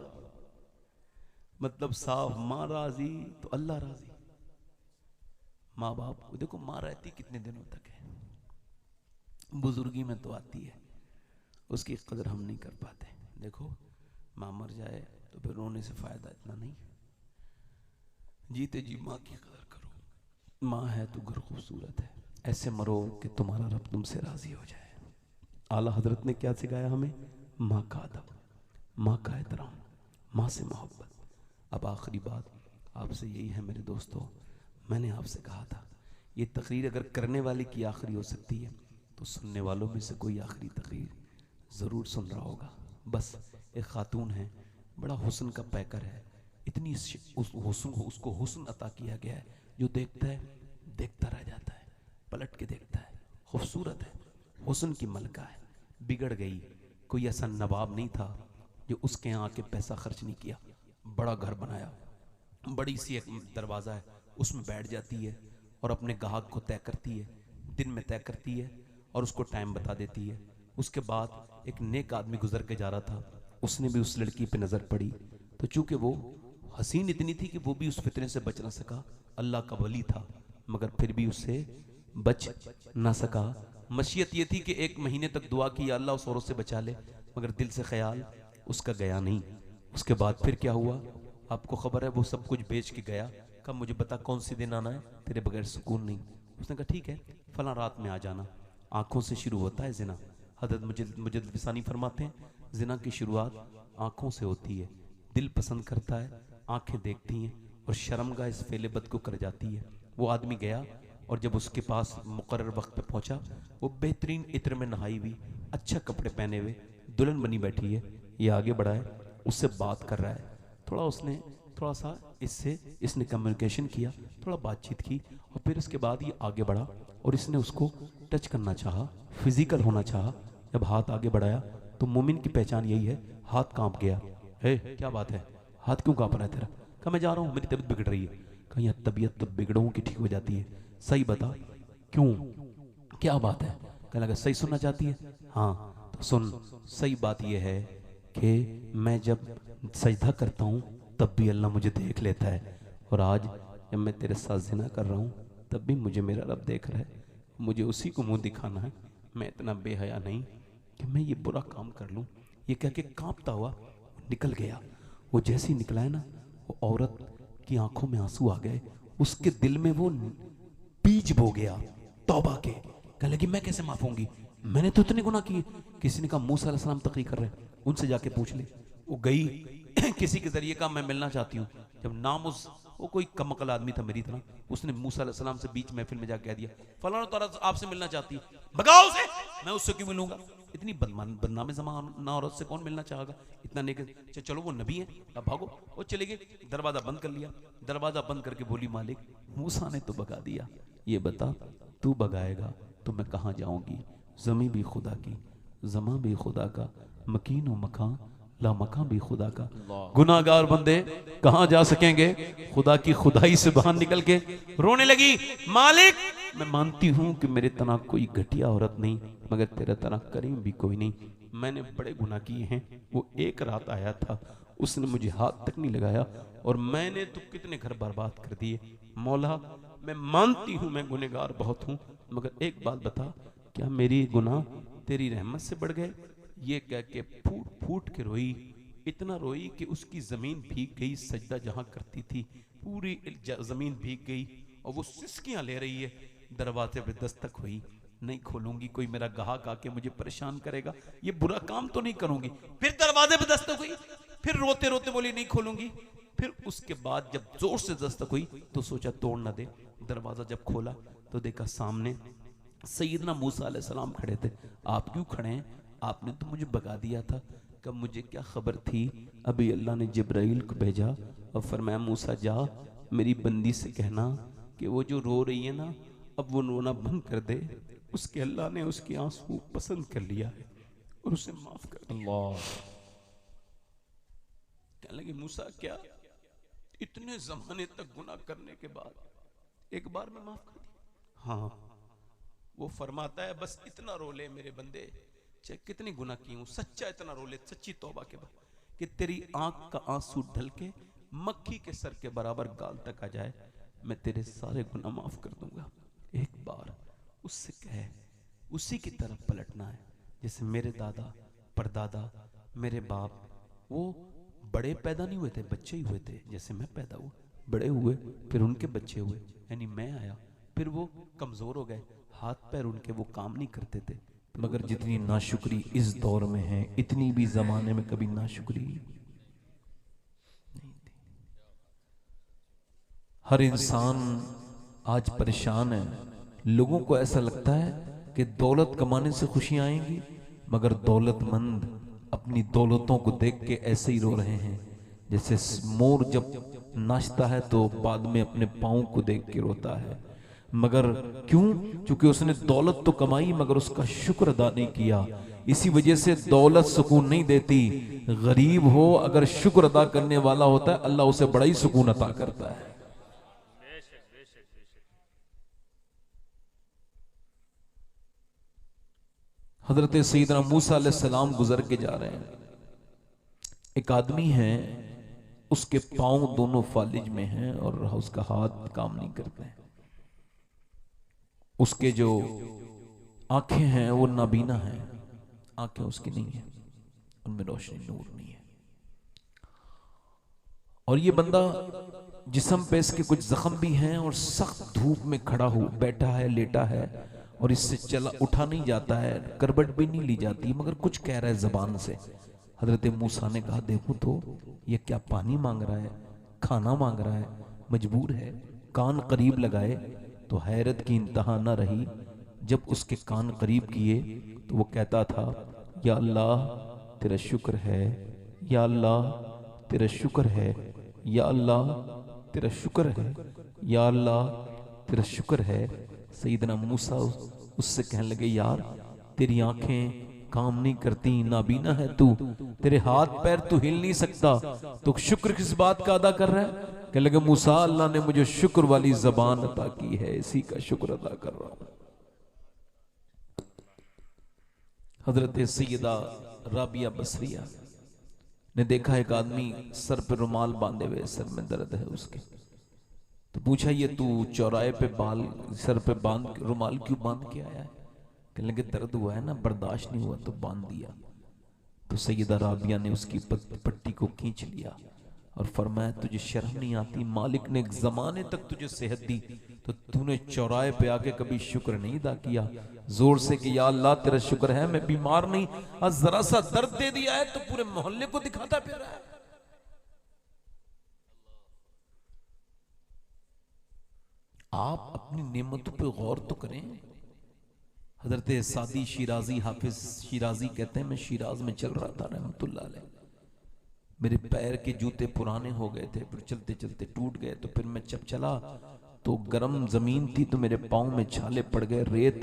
मतलब साफ, माँ राजी तो अल्लाह राजी। माँ बाप देखो, माँ रहती कितने दिनों तक है, बुजुर्गी में तो आती है, उसकी कदर हम नहीं कर पाते। देखो माँ मर जाए तो फिर रोने से फायदा इतना नहीं, जीते जी माँ की कदर करो। माँ है तो घर खूबसूरत है, ऐसे मरो कि तुम्हारा रब तुमसे राजी हो जाए। आला हजरत ने क्या सिखाया हमें? माँ का अदब, माँ का एहतराम, माँ से मोहब्बत। अब आखिरी बात आपसे यही है मेरे दोस्तों, मैंने आपसे कहा था ये तकरीर अगर करने वाले की आखिरी हो सकती है तो सुनने वालों में से कोई आखिरी तकरीर ज़रूर सुन रहा होगा। बस एक खातून है, बड़ा हुस्न का पैकर है, इतनी उसको हुस्न अता किया गया है, जो देखता है देखता रह जाता है, पलट के देखता है, खूबसूरत है, हुस्न की मलका है। बिगड़ गई, कोई ऐसा नवाब नहीं था जो उसके यहाँ आके पैसा खर्च नहीं किया, बड़ा घर बनाया, बड़ी सी एक दरवाज़ा है, उसमें बैठ जाती है और अपने गाहक को तय करती है, दिन में तय करती है और उसको टाइम बता देती है। उसके बाद एक नेक आदमी गुजर के जा रहा था, उसने भी उस लड़की पे नज़र पड़ी, तो चूंकि वो हसीन इतनी थी कि वो भी उस फितने से बच ना सका, अल्लाह का वली था मगर फिर भी उससे बच ना सका। मशीयत ये थी कि 1 महीने तक दुआ की, या अल्लाह उस औरत से बचा ले, मगर दिल से ख्याल उसका गया नहीं। उसके बाद फिर क्या हुआ आपको खबर है, वो सब कुछ बेच के गया। कहा मुझे बता कौन सी दिन आना है, तेरे बगैर सुकून नहीं। उसने कहा ठीक है, फला रात में आ जाना। आंखों से शुरू होता है जिना। हजरत मुजद्दिद फिसानी फरमाते हैं जिना की शुरुआत आंखों से होती है। दिल पसंद करता है, आंखें देखती हैं और शर्मगाह इस फेलेबद को कर जाती है। वो आदमी गया और जब उसके पास मुकर्रर वक्त पे पहुंचा, वो बेहतरीन इत्र में नहाई हुई, अच्छा कपड़े पहने हुए दुल्हन बनी बैठी है। ये आगे बढ़ा है, उससे बात कर रहा है, थोड़ा सा इसने कम्युनिकेशन किया, थोड़ा बातचीत की और फिर उसके बाद ये आगे बढ़ा और इसने उसको टच करना चाहा, फिजिकल होना चाहा। जब हाथ आगे बढ़ाया तो मोमिन की पहचान यही है, हाथ कांप गया। हे क्या बात है, हाथ क्यों कांप रहा है तेरा? कहा मैं जा रहा हूँ, मेरी तबीयत बिगड़ रही है। कहा यार तबीयत तो बिगड़ों की ठीक हो जाती है, सही बता क्यों, क्या बात है? कहने लगा सही सुनना चाहती है? हाँ तो सुन, सही बात यह है कि मैं जब सजदा करता हूँ तब भी अल्लाह मुझे देख लेता है, और आज जब मैं तेरे साथ ज़िना कर रहा हूँ तब भी मुझे मेरा रब देख रहा है, मुझे उसी को मुंह दिखाना है। मैं इतना बेहया नहीं कि मैं ये बुरा काम कर लूँ। ये कह के कांपता हुआ निकल गया। वो जैसे ही निकला है ना, वो औरत की आंखों में आंसू आ गए, उसके दिल में वो बीज बो गया तौबा के। कहने लगी मैं कैसे माफ होंगी, मैंने तो इतने गुनाह किए। किसी ने कहा मूसा अलैहिस्सलाम तकरीर कर रहे हैं, उनसे जाके पूछ ले। वो गई किसी के जरिए कहा मैं मिलना चाहती हूँ। जब नाम उस वो कोई कमकल आदमी था मेरी तरह, उसने मूसा अलैहिस्सलाम से बीच महफिल में जाके कह दिया फलाना तारा आपसे मिलना चाहती है, भगाओ उसे। मैं उससे क्यों मिलूंगा, इतनी बदनाम जमाना औरत से कौन मिलना चाहेगा, इतना नेक। चलो वो नबी है, अब भागो। वो चले गए, दरवाजा बंद कर लिया। दरवाजा बंद करके बोली मालिक मूसा ने तो भगा दिया, ये बता तू भगाएगा तो मैं कहाँ जाऊंगी? जमी भी खुदा की, जमा भी खुदा का, मकीन व मकान ला मकान भी खुदा का। गुनाहगार बंदे कहाँ जा सकेंगे? खुदा की खुदाई से बाहर निकल के रोने लगी, मालिक मैं मानती हूं कि मेरे तना कोई घटिया औरत नहीं, मगर तेरा तना करीम भी कोई नहीं। मैंने बड़े गुनाह किए हैं। वो एक रात आया था, उसने मुझे हाथ तक नहीं लगाया और मैंने तो कितने घर बर्बाद कर दिए। मौला मैं मानती हूं मैं गुनहगार बहुत हूं, मगर एक बात बता, क्या मेरी गुनाह तेरी रहमत से बढ़ गए? ये कह के फूट फूट के रोई, इतना रोई कि उसकी जमीन भीग गई। सजदा जहां करती थी पूरी जमीन भीग गई और वो सिसकियां ले रही है। दरवाजे पे दस्तक हुई, नहीं खोलूंगी, कोई मेरा गाहक आके मुझे परेशान करेगा, ये बुरा काम तो नहीं करूंगी। फिर दरवाजे पे दस्तक हुई, फिर रोते रोते बोली नहीं खोलूंगी। फिर उसके बाद जब जोर से दस्तक हुई तो सोचा तोड़ ना दे। दरवाजा जब खोला तो देखा सामने सैयदना मूसा अलैहिस्सलाम खड़े थे। आप क्यों खड़े हैं? आपने तो मुझे भगा दिया था। कब मुझे क्या खबर थी, अभी अल्लाह ने जिब्राइल को भेजा और फरमाया मूसा जा मेरी बंदी से कहना कि वो जो रो रही है ना, अब वो रोना बंद कर दे। उसके अल्लाह ने उसके आंसू पसंद कर लिया है और उसे माफ कर दिया। कहने लगे मूसा क्या इतने जमाने तक गुनाह करने के बाद एक बार में माफ कर दिया? हाँ। वो फरमाता है बस इतना रो ले मेरे बंदे, चाहे कितनी गुनाह की हूं, सच्चा इतना रो ले सच्ची तौबा के बाद कि तेरी आंख का आंसू ढल के मक्खी के सर के बराबर गाल तक आ जाए, मैं तेरे सारे गुनाह माफ कर दूंगा। एक बार उससे कहे, उसी की तरफ पलटना है। जैसे मेरे दादा परदादा मेरे बाप वो बड़े पैदा नहीं हुए थे, बच्चे ही हुए थे। जैसे मैं पैदा हुआ, बड़े हुए, फिर उनके बच्चे हुए, यानी मैं आया, फिर वो कमजोर हो गए, हाथ पैर उनके वो काम नहीं करते थे। मगर जितनी नाशुक्री इस दौर में है, इतनी भी जमाने में कभी नाशुक्री नहीं थी। हर इंसान आज परेशान है। लोगों को ऐसा लगता है कि दौलत कमाने से खुशियां आएंगी, मगर दौलतमंद अपनी दौलतों को देख के ऐसे ही रो रहे हैं जैसे मोर जब नाचता है तो बाद में अपने पाँव को देख के रोता है। मगर क्यों? क्योंकि उसने दौलत तो कमाई मगर उसका शुक्र अदा नहीं किया। इसी वजह से दौलत सुकून नहीं देती, गरीब हो अगर शुक्र अदा करने वाला होता है अल्लाह उसे बड़ा ही सुकून अता करता है। हजरत सैयदना मूसा अलैहिस्सलाम गुजर के जा रहे हैं, एक आदमी है उसके पांव दोनों फालिज में हैं और उसका हाथ काम नहीं करते हैं, उसके जो आंखें हैं वो नाबीना हैं, आंखें उसकी नहीं है, उनमें रोशनी नूर नहीं है। और ये बंदा जिस्म पे इसके कुछ जख्म भी हैं और सख्त धूप में खड़ा हो बैठा है, लेटा है और इससे चला उठा नहीं जाता है, करबट भी नहीं ली जाती, मगर कुछ कह रहा है जबान से। हजरत मूसा ने कहा देखो तो ये क्या पानी मांग रहा है, खाना मांग रहा है, मजबूर है। कान करीब लगाए तो हैरत की इंतहा न रही, जब उसके कान करीब किए तो वो कहता था या अल्लाह तेरा शुक्र है, या अल्लाह तेरा शुक्र है, या अल्लाह तेरा शुक्र है, या अल्लाह तेरा शुक्र है। सैयदना मूसा उससे कहने लगे यार तेरी आंखें काम नहीं करती, नाबीना है तू, तेरे हाथ पैर तू हिल नहीं सकता, तो शुक्र किस बात का अदा कर रहा है? कहने लगे मूसा अल्लाह ने मुझे शुक्र वाली जबान अता की है, इसी का शुक्र अदा कर रहा हूं। हजरत सैयदा राबिया बसरिया ने देखा एक आदमी सर पे रुमाल बांधे हुए, सर में दर्द है उसके, तो पूछा ये तू चौराहे पे बाल सर पे बांध रुमाल क्यों बांध के आया है? कहने लगे दर्द हुआ है ना, बर्दाश्त नहीं हुआ तो बांध दिया। तो सैयदा राबिया ने उसकी पट्टी को खींच लिया और फरमाया तुझे शर्म नहीं आती, मालिक ने एक जमाने तक तुझे सेहत दी तो तूने चौराहे पे आके कभी शुक्र नहीं अदा किया। जोर से कि या अल्लाह तेरा शुक्र है मैं बीमार नहीं, आज जरा सा दर्द दे दिया है तो पूरे मोहल्ले को दिखाता फिर रहा है। आप अपनी नेमतों पे गौर तो करें। हजरत सादी शिराजी हाफिज शिराजी कहते हैं मैं शिराज में चल रहा था रहमतुल्लाह अलैह, मेरे पैर के जूते पुराने हो गए थे, फिर चलते चलते टूट गए, तो फिर मैं जब चला तो गर्म जमीन थी तो मेरे पाँव में छाले पड़ गए रेत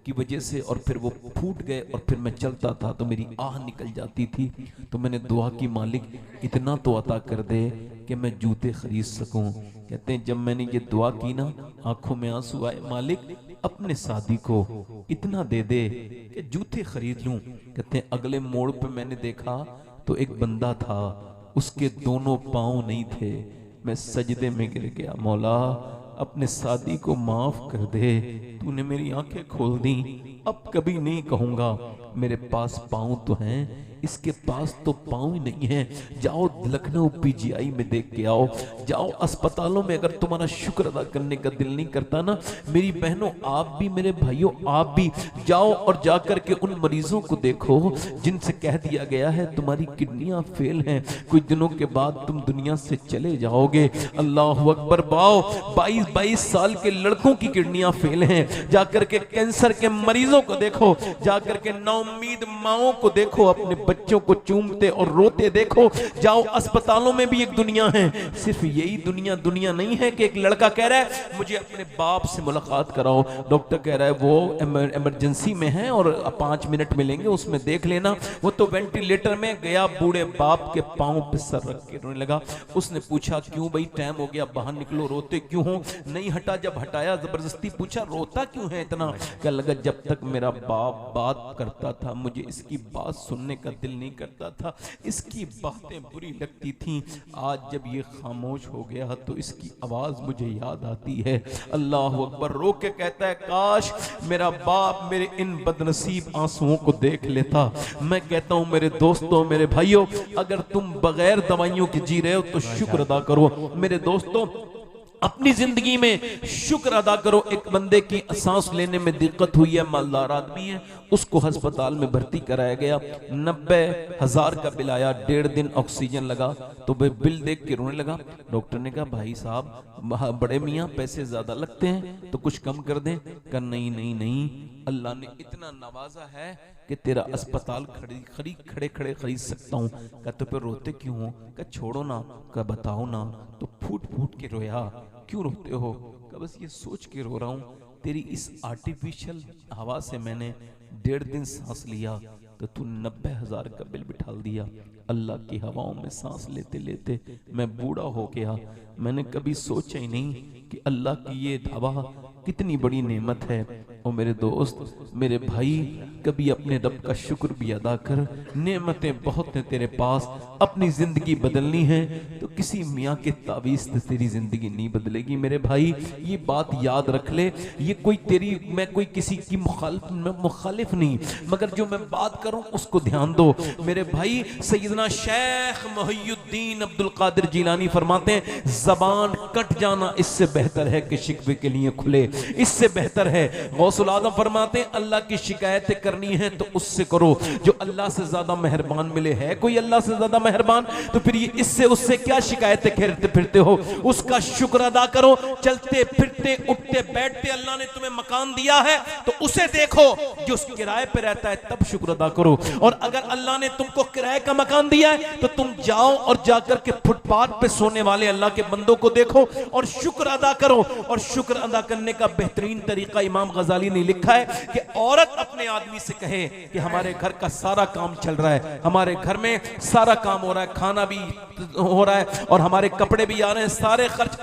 की वजह से, और फिर वो फूट गए और फिर मैं चलता था तो मेरी आह निकल जाती थी। तो मैंने दुआ की मालिक इतना तो अता कर दे कि मैं जूते खरीद सकूं। कहते हैं जब मैंने ये दुआ की ना आंखों में आंसू आए, मालिक अपने सादी को इतना दे दे कि जूते खरीद लूं। कहते हैं अगले मोड़ पे मैंने देखा तो एक बंदा था, उसके दोनों पांव नहीं थे, मैं सजदे में गिर गया, मौला अपने सादी को माफ कर दे, तूने मेरी आंखें खोल दी, अब कभी नहीं कहूंगा मेरे पास पांव तो हैं, इसके पास तो पांव ही नहीं है। जाओ लखनऊ पीजीआई में देख के आओ, जाओ अस्पतालों में, अगर तुम्हारा शुक्र अदा करने का दिल नहीं करता ना, मेरी बहनों आप भी मेरे भाइयों आप भी जाओ और जाकर के उन मरीजों को देखो जिनसे कह दिया गया है तुम्हारी किडनियां फेल हैं, कुछ दिनों के बाद तुम दुनिया से चले जाओगे। अल्लाह अकबर। बाओ 22 साल के लड़कों की किडनियां फेल हैं, जाकर के कैंसर के मरीजों को देखो, जाकर के नाउम्मीद माओं को देखो, अपने बच्चों को चूमते और रोते देखो। जाओ अस्पतालों में भी एक दुनिया है, सिर्फ यही दुनिया नहीं है कि एक लड़का कह रहा है मुझे अपने बाप से मुलाकात कराओ, डॉक्टर कह रहा है वो इमरजेंसी में है और 5 मिनट मिलेंगे उसमें देख लेना, वो तो वेंटिलेटर में गया, बूढ़े बाप के पांव पे सर रख के रोने लगा। उसने पूछा क्यों भाई टाइम हो गया बाहर निकलो, रोते क्यों हो? नहीं हटा, जब हटाया जबरदस्ती पूछा रोता क्यों है इतना? कह लगा जब तक मेरा बाप बात करता था मुझे इसकी बात सुनने का दिल नहीं करता था, इसकी बातें बुरी लगती थीं, आज जब ये खामोश हो गया तो इसकी आवाज मुझे याद आती है। अल्लाह अकबर। रो के कहता है काश मेरा बाप मेरे इन बदनसीब आंसुओं को देख लेता। मैं कहता हूं मेरे दोस्तों मेरे भाइयों, अगर तुम बगैर दवाइयों के जी रहे हो तो शुक्र अदा करो। मेरे दोस्तों अपनी जिंदगी में शुक्र अदा करो। एक बंदे की सांस लेने में दिक्कत हुई है, मालदार आदमी है, उसको अस्पताल में भर्ती कराया गया, 90,000 का बिल आया, 1.5 दिन ऑक्सीजन लगा, तो वह बिल देख के रोने लगा। डॉक्टर ने कहा भाई साहब बड़े मियाँ पैसे ज्यादा लगते हैं तो कुछ कम कर दें। कहा नहीं, अल्लाह ने इतना नवाजा है कि तेरा अस्पताल खड़े खड़े खरीद सकता हूँ। कहा तो फिर रोते क्यों हो? कहा छोड़ो ना। कहा बताओ ना। तो फूट फूट के रोया। क्यों रोते हो? कहा बस ये सोच के रो रहा हूँ तेरी इस आर्टिफिशियल हवा से मैंने 1.5 दिन सांस लिया तो तू 90,000 का बिल बिठा दिया। अल्लाह की हवाओं में सांस लेते लेते मैं बूढ़ा हो गया। मैंने कभी सोचा ही नहीं कि अल्लाह की ये दवा कितनी बड़ी नेमत है। और मेरे दोस्त, मेरे भाई, कभी अपने रब का शुक्र भी अदा कर। नेमतें बहुत हैं तेरे पास, अपनी जिंदगी बदलनी है तो किसी मियाँ के तावीज़ से तेरी जिंदगी नहीं बदलेगी। मेरे भाई ये बात याद रख ले। ये कोई तेरी, मैं कोई किसी की मुखालिफ नहीं, मगर जो मैं बात करूं उसको ध्यान दो। मेरे भाई सैयदना शेख मुहियुद्दीन अब्दुल कादिर जिलानी फरमाते हैं, जबान कट जाना इससे बेहतर है कि शिकवे के लिए खुले, इससे बेहतर है। गौसुल आज़म फरमाते हैं, अल्लाह की शिकायतें करनी है तो उससे करो जो अल्लाह से ज्यादा मेहरबान मिले। है कोई अल्लाह से ज्यादा मेहरबान? तो फिर ये इससे उससे क्या शिकायतें करते फिरते हो? उसका शुक्र अदा करो। चलते फिरते उठते बैठते अल्लाह ने तुम्हें मकान दिया है तो उसे देखो। जो उस किराए पे रहता है तब शुक्र अदा करो। और अगर अल्लाह ने तुमको किराए का मकान दिया है तो तुम जाओ और जाकर के फुटपाथ पे सोने वाले अल्लाह के बंदों को देखो और शुक्र अदा करो। और शुक्र अदा करने का बेहतरीन तरीका इमाम गजाली ने लिखा है कि औरत अपने आदमी से कहे कि हमारे घर का सारा काम चल रहा है, हमारे घर में सारा काम हो रहा है, खाना भी हो रहा है और हमारे कपड़े भी आ रहे हैं, सारे खर्च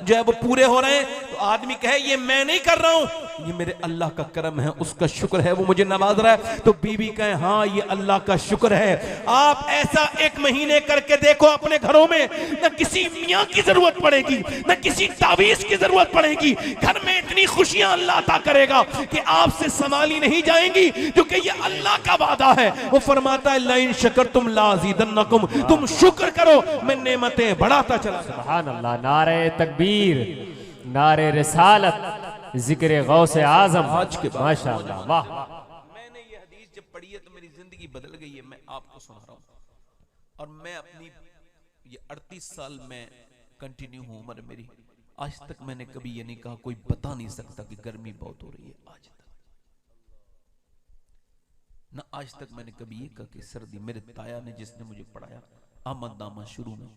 जो है वो पूरे हो रहे हैं। तो आदमी कहे ये मैं नहीं कर रहा हूं, ये मेरे अल्लाह का करम है, उसका शुक्र है, वो मुझे नवाज रहा है। तो बीवी कहे हाँ ये अल्लाह का शुक्र है। आप ऐसा 1 महीने करके देखो अपने घरों में, न किसी मियाँ की जरूरत पड़ेगी, न किसी तावीज की जरूरत पड़ेगी। घर में इतनी खुशियां अल्लाह अता करेगा कि आपसे संभाली नहीं जाएंगी, क्योंकि ये अल्लाह का वादा है। वो फरमाता है लाइन शकर तुम लाज़ीदन्नकुम, तुम शुक्र करो मैं नेमतें बढ़ाता चला। सुभान अल्लाह। नारे तकबीर, नारे रिसालत, जिक्र गौसे आजम। आज के बाद माशाअल्लाह, वाह। मैंने ये हदीस जब पढ़ी है तो मेरी जिंदगी बदल गई है। मैं आपको सुना रहा हूँ और मैं अपनी ये 38 साल में कंटिन्यू हूँ उम्र मेरी, आज तक मैंने कभी ये नहीं कहा, कोई बता नहीं सकता कि गर्मी बहुत हो रही है। आज तक ना, आज तक मैंने कभी ये कहा कि सर्दी। मेरे ताया ने, जिसने मुझे पढ़ाया अहमद नामा शुरू में,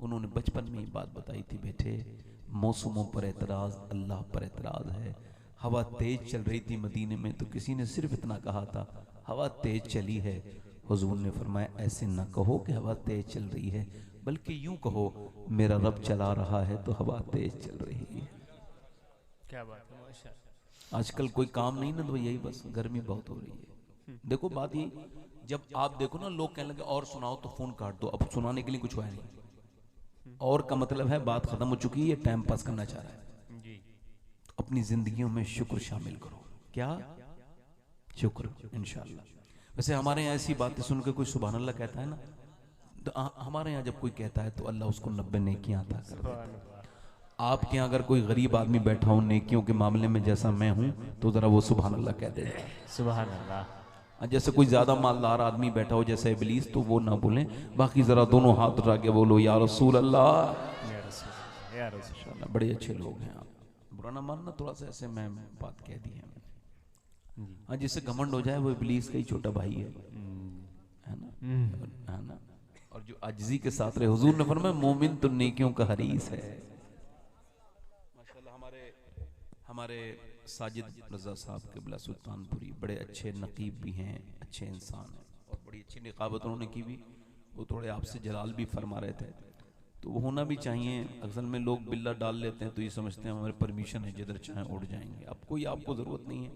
उन्होंने बचपन में ही बात बताई थी, बेटे मौसमों पर एतराज अल्लाह पर एतराज है। हवा तेज चल रही थी मदीने में तो किसी ने सिर्फ इतना कहा था हवा तेज चली है। हुजूर ने फरमाया ऐसे ना कहो कि हवा तेज चल रही है, बल्कि यूं कहो मेरा रब चला रहा है तो हवा तेज चल रही है। क्या बात है, माशाअल्लाह। आजकल कोई काम नहीं ना, तो यही बस गर्मी बहुत हो रही है। देखो बात ये, जब आप देखो ना लोग कहने लगे और सुनाओ तो फोन काट दो, अब सुनाने के लिए कुछ है नहीं। और का मतलब है बात खत्म हो चुकी है, ये टाइम पास करना चाह रहा है जी। तो अपनी जिंदगियों में शुक्र शामिल करो। क्या शुक्र? इंशाअल्लाह। वैसे हमारे यहाँ ऐसी बातें सुन के कोई सुभान अल्लाह कहता है ना, तो हमारे यहाँ जब कोई कहता है तो अल्लाह उसको 90 नेकियां अता कर देता है। आपके यहाँ अगर कोई गरीब आदमी बैठा हो नेकियों के मामले में जैसा मैं हूँ तो जरा वो सुभान अल्लाह कह दे। सुभान अल्लाह। जैसे कोई ज्यादा मालदार आदमी बैठा हो जैसे इबलीस, तो वो ना बोले, बाकी जरा दोनों हाथ उठा के बोलो या रसूल अल्लाह। या रसूल। बड़े अच्छे लोग हैं आप, बुरा ना मानना, थोड़ा सा ऐसे मैं बात कह दी है। हाँ, जिससे घमंड हो जाए वो इबलीस का ही छोटा भाई है ना, है ना। और जो आजिज़ी के साथ रहे, हुजूर ने फरमाया मोमिन तो नेकियों का हरीस है। माशाल्लाह हमारे साजिद रजा साहब किबला सुल्तानपुरी बड़े अच्छे नकीब भी हैं, अच्छे इंसान हैं और बड़ी अच्छी निकाबत उन्होंने की भी। वो थोड़े आपसे जलाल भी फरमा रहे थे, तो वो होना भी चाहिए। असल में लोग बिल्ला डाल लेते हैं तो ये समझते हैं हमारे परमिशन है, जिधर चाहें उड़ जाएंगे। अब कोई आपको ज़रूरत नहीं है,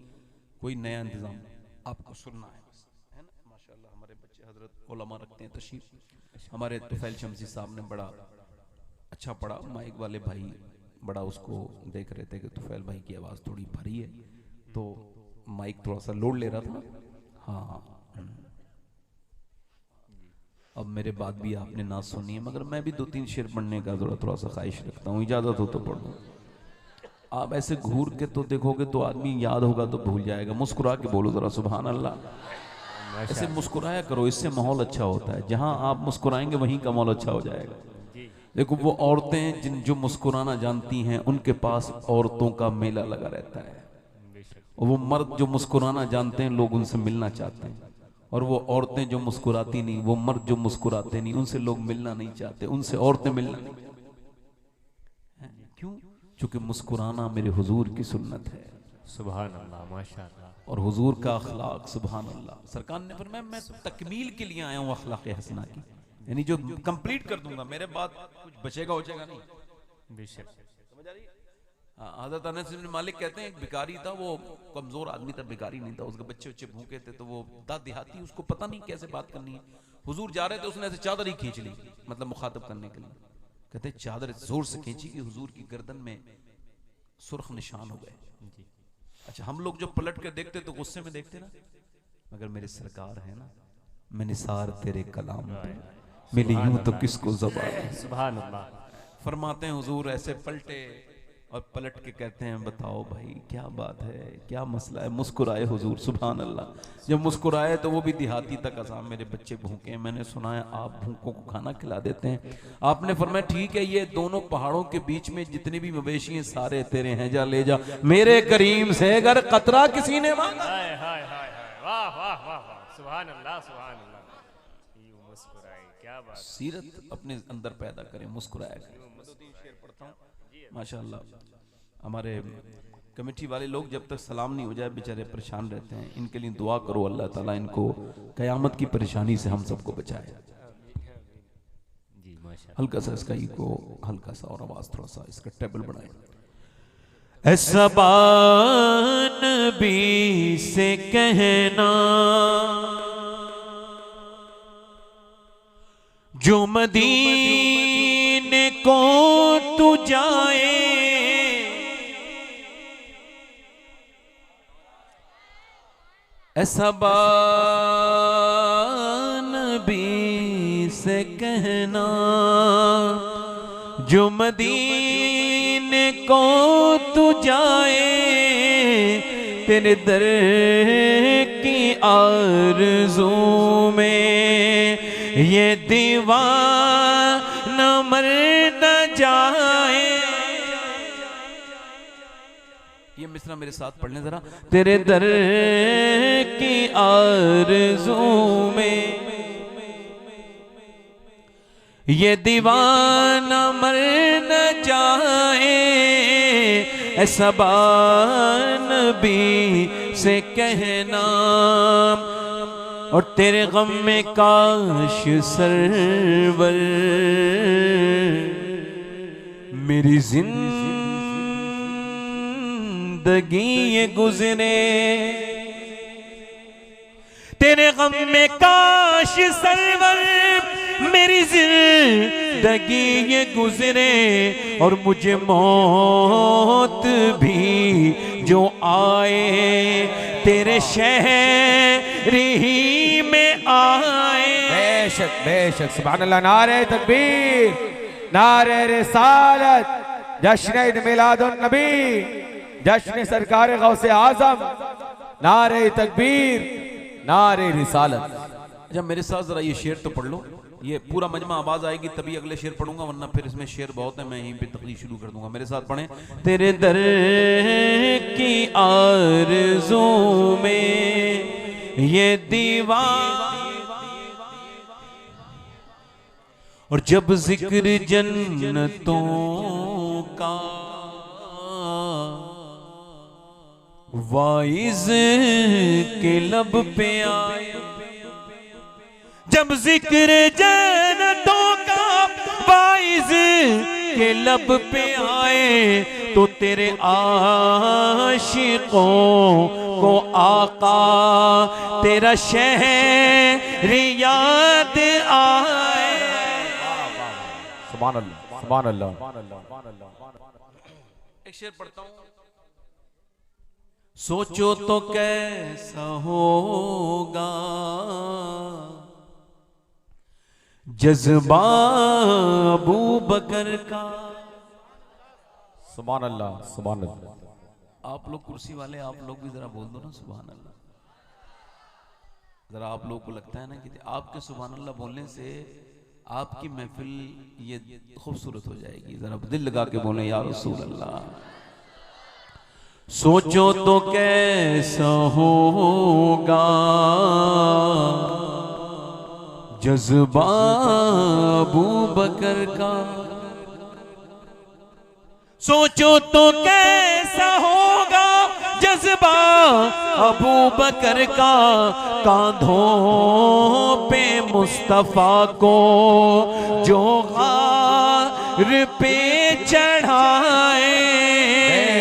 कोई नया इंतज़ाम, आपको सुनना है बस, है ना। माशाल्लाह हमारे बच्चे हजरत उलमा रखते हैं तशरीफ। हमारे तुफैल शमसी साहब ने बड़ा अच्छा पढ़ा, माइक वाले भाई बड़ा उसको देख रहे थे कि तुफैल भाई की आवाज़ थोड़ी भारी है, तो माइक थोड़ा सा लोड ले रहा था। हाँ, अब मेरे बाद भी आपने ना सुनी है, मगर मैं भी 2-3 शेर पढ़ने का थोड़ा सा ख्वाहिश रखता हूँ, इजाज़त हो तो पढ़ दूँ। आप ऐसे घूर के तो देखोगे तो आदमी याद होगा तो भूल जाएगा। मुस्कुरा के बोलो जरा सुभान अल्लाह। ऐसे मुस्कुराया करो, इससे माहौल अच्छा होता है। जहां आप मुस्कुराएंगे वहीं का माहौल अच्छा हो जाएगा। देखो वो औरतें जो मुस्कुराना जानती हैं उनके पास औरतों का मेला लगा रहता है, और वो मर्द जो मुस्कुराना जानते हैं लोग उनसे मिलना चाहते हैं, और वो औरतें जो मुस्कुराती नहीं, वो मर्द जो मुस्कुराते नहीं, उनसे लोग मिलना नहीं चाहते, उनसे औरतें मिलना नहीं। क्यों? क्योंकि मुस्कुराना मेरे हुजूर की सुन्नत है। सुभान अल्लाह, माशाअल्लाह। और हुजूर का अखलाक, सुभान अल्लाह। सरकार ने फरमाया मैं तकमील के लिए आया हूँ अखलाक हसना की, यानी जो कंप्लीट कर दूंगा, मेरे बाद कुछ बचेगा उचेगा नहीं। बेशक। समझ आ रही है? हज़रत अनस इब्न मालिक कहते हैं एक भिखारी था, वो कमजोर आदमी था, भिखारी नहीं था, उसके बच्चे बच्चे भूखे थे, तो वो देहाती, उसको पता नहीं कैसे बात करनी है। हुजूर जा रहे थे, उसने ऐसे चादर ही खींच ली, मतलब मुखातब करने के लिए। कहते चादर जोर से खींची कि हुजूर की गर्दन में सुर्ख निशान हो गए। अच्छा, हम लोग जो पलट के देखते तो गुस्से में देखते ना, मगर मेरे सरकार है ना, मैं निसार तेरे कलाम मिली यूं तो किसको ज़बान। सुभान अल्लाह। फरमाते हैं हुजूर ऐसे पलटे और पलट के कहते हैं बताओ भाई क्या बात है, क्या मसला है। मुस्कुराए हुजूर, सुभान अल्लाह। जब मुस्कुराए तो वो भी देहाती तक आसाम, मेरे बच्चे भूखे हैं, मैंने सुना है आप भूखों को खाना खिला देते हैं। आपने फरमाया ठीक है, ये दोनों पहाड़ों के बीच में जितने भी मवेशी हैं सारे तेरे हैं, जा ले जा। मेरे करीम से अगर कतरा किसी ने मांगा, हाय हाय हाय हाय, वाह वाह वाह वाह, सुभान अल्लाह सुभान अल्लाह। यूं मुस्कुराए, क्या बात। सीरत अपने अंदर पैदा करें, मुस्कुराया करें। शेर पढ़ता हूँ माशाअल्लाह। हमारे कमेटी वाले लोग जब तक सलाम नहीं हो जाए बेचारे परेशान रहते हैं, इनके लिए दुआ करो अल्लाह ताला इनको कयामत की परेशानी से हम सबको बचाए। जी माशाअल्लाह। हल्का सा इसका इको, हल्का सा और आवाज थोड़ा सा इसका टेबल बढ़ाए। ऐसा बान भी से कहना जो मदीने को तू जाए, ऐसा बान भी से कहना जो मदीने को तू जाए, तेरे दर की आरज़ू में ये दीवाना मर न जाए। ये मिसरा मेरे साथ पढ़ने जरा। तेरे दर की आरज़ू में ये दीवाना मर न जाए, ऐसा बान भी से कहना। और तेरे गम में काश सरवर मेरी जिंदगी ये गुजरे, तेरे गम में काश सरवर मेरी जिंदगी ये गुजरे, और मुझे मौत भी जो आए तेरे शहर ही में आए। बेशक बेशक, सुभान अल्लाह। नारे तकबीर, नारे रिसालत, जश्न ईद मिलादुन नबी, जश्न सरकार गौसे आजम, नारे तकबीर, नारे रिसालत। जब मेरे साथ जरा ये शेर तो पढ़ लो, ये पूरा मजमा आवाज आएगी तभी अगले शेर पढ़ूंगा, वरना फिर इसमें शेर बहुत है, मैं यहीं पे तकरीर शुरू कर दूंगा। मेरे साथ पढ़ें। तेरे दर की आरज़ू में ये दीवार, और जब जिक्र जन्नतों का वाइज के लब पे आए, जब जिक्र जन्नतों का वाइज के लब पे आए, तो तेरे आशिकों को आका तेरा शहर याद आए। सुभान अल्लाह, सुभान अल्लाह। एक शेर पढ़ता हूं। सोचो तो कैसा होगा जज्बा अबू बकर का। सुभान अल्लाह, सुभान अल्लाह। आप लोग कुर्सी वाले, आप लोग भी जरा बोल दो ना सुभान अल्लाह। जरा आप लोगों को लगता है ना कि आपके सुभान अल्लाह बोलने से आपकी महफिल ये खूबसूरत हो जाएगी। जरा दिल लगा के बोले या रसूल अल्लाह। सोचो तो कैसा होगा जज्बा अबू बकर का, सोचो तो कैसा होगा जज्बा अबू बकर का, कांधों पे मुस्तफा को जो गार पे चढ़ाए,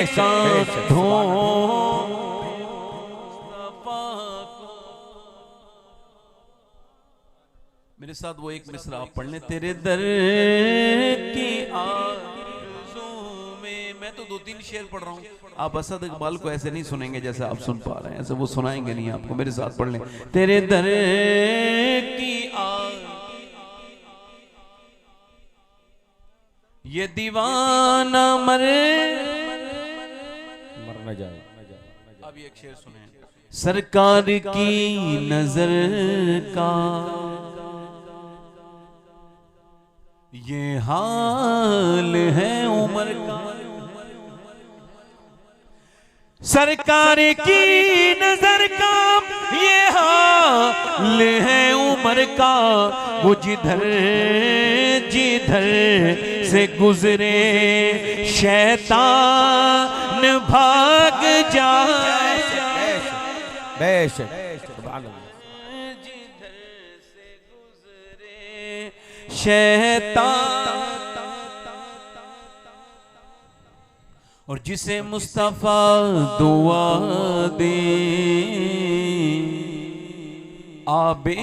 कांधों मेरे साथ वो एक मिसरा आप पढ़ लें। तेरे दर की आरज़ू में, मैं तो 2-3 शेर पढ़ रहा हूँ, आप असद इकबाल को ऐसे नहीं सुनेंगे जैसे आप सुन पा रहे हैं, ऐसे वो सुनाएंगे नहीं आपको। मेरे साथ पढ़ लें। तेरे दर की ये दीवाना मर न जाए। अब एक शेर सुने। सरकार की नजर का ये हाल है उमर का, सरकार की नजर का ये हाल है उमर का, वो जिधर जिधर से गुजरे शैतान भाग जाए, बेशक जिधर से गुजरे शैतान, और जिसे मुस्तफा दुआ दे आबे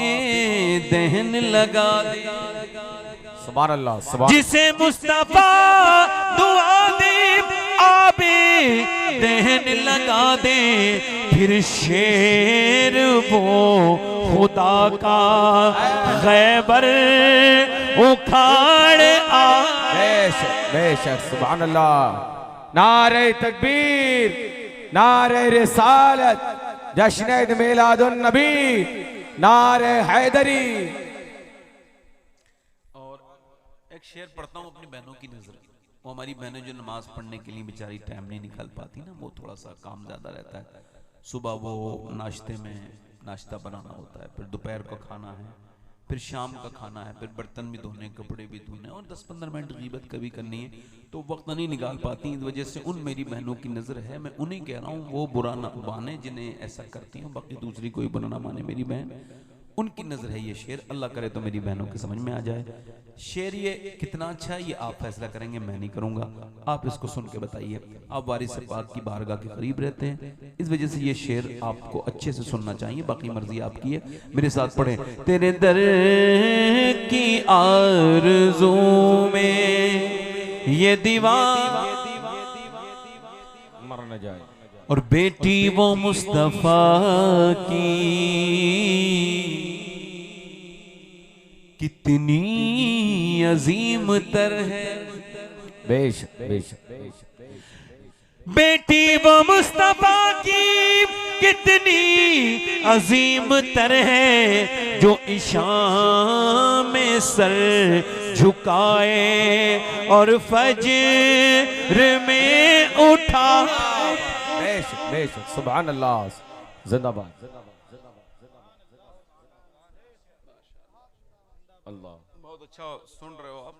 दहन लगा दे। सुभान अल्लाह, सुभान। जिसे मुस्तफा दुआ दे आबे दहन लगा दे, फिर शेर वो खुदा का खैबर उखाड़ आ। बेशक बेशक, सुभान अल्लाह। नारे तकबीर, नारे रिसालत, जश्न ईद मिलादुन नबी, नारे हैदरी। और एक शेर पढ़ता हूँ अपनी बहनों की नजर। वो हमारी बहनें जो नमाज पढ़ने के लिए बेचारी टाइम नहीं निकाल पाती ना, वो थोड़ा सा काम ज्यादा रहता है। सुबह वो नाश्ते में नाश्ता बनाना होता है, फिर दोपहर को खाना है, फिर शाम का खाना है, फिर बर्तन भी धोने, कपड़े भी धोने, और 10-15 मिनट गीबत कभी करनी है, तो वक्त नहीं निकाल पाती। इस वजह से उन मेरी बहनों की नज़र है, मैं उन्हीं कह रहा हूँ, वो बुरा ना माने जिन्हें ऐसा करती हूँ, बाकी दूसरी कोई बुरा ना माने। मेरी बहन, उनकी नज़र है ये शेर। अल्लाह करे तो मेरी बहनों के समझ में आ जाए। शेर ये कितना अच्छा है ये आप फैसला करेंगे, मैं नहीं करूँगा। आप इसको सुन के बताइए। आप वारिस पाक की बारगाह के करीब रहते हैं, इस वजह से ये शेर आपको अच्छे से सुनना चाहिए, बाकी मर्जी आपकी है। मेरे साथ पढ़े। तेरे दर की आरज़ू में ये दीवार मर न जाए, और बेटी वो मुस्तफा की कितनी अजीम तर है। बेशक बेशक, बेटी वो मुस्तफा की कितनी अजीम तर है, जो इशाम में सर झुकाए और फज्र में उठा। बेशक बेशक, सुभान अल्लाह, जिंदाबाद अल्लाह। बहुत अच्छा सुन रहे हो आप,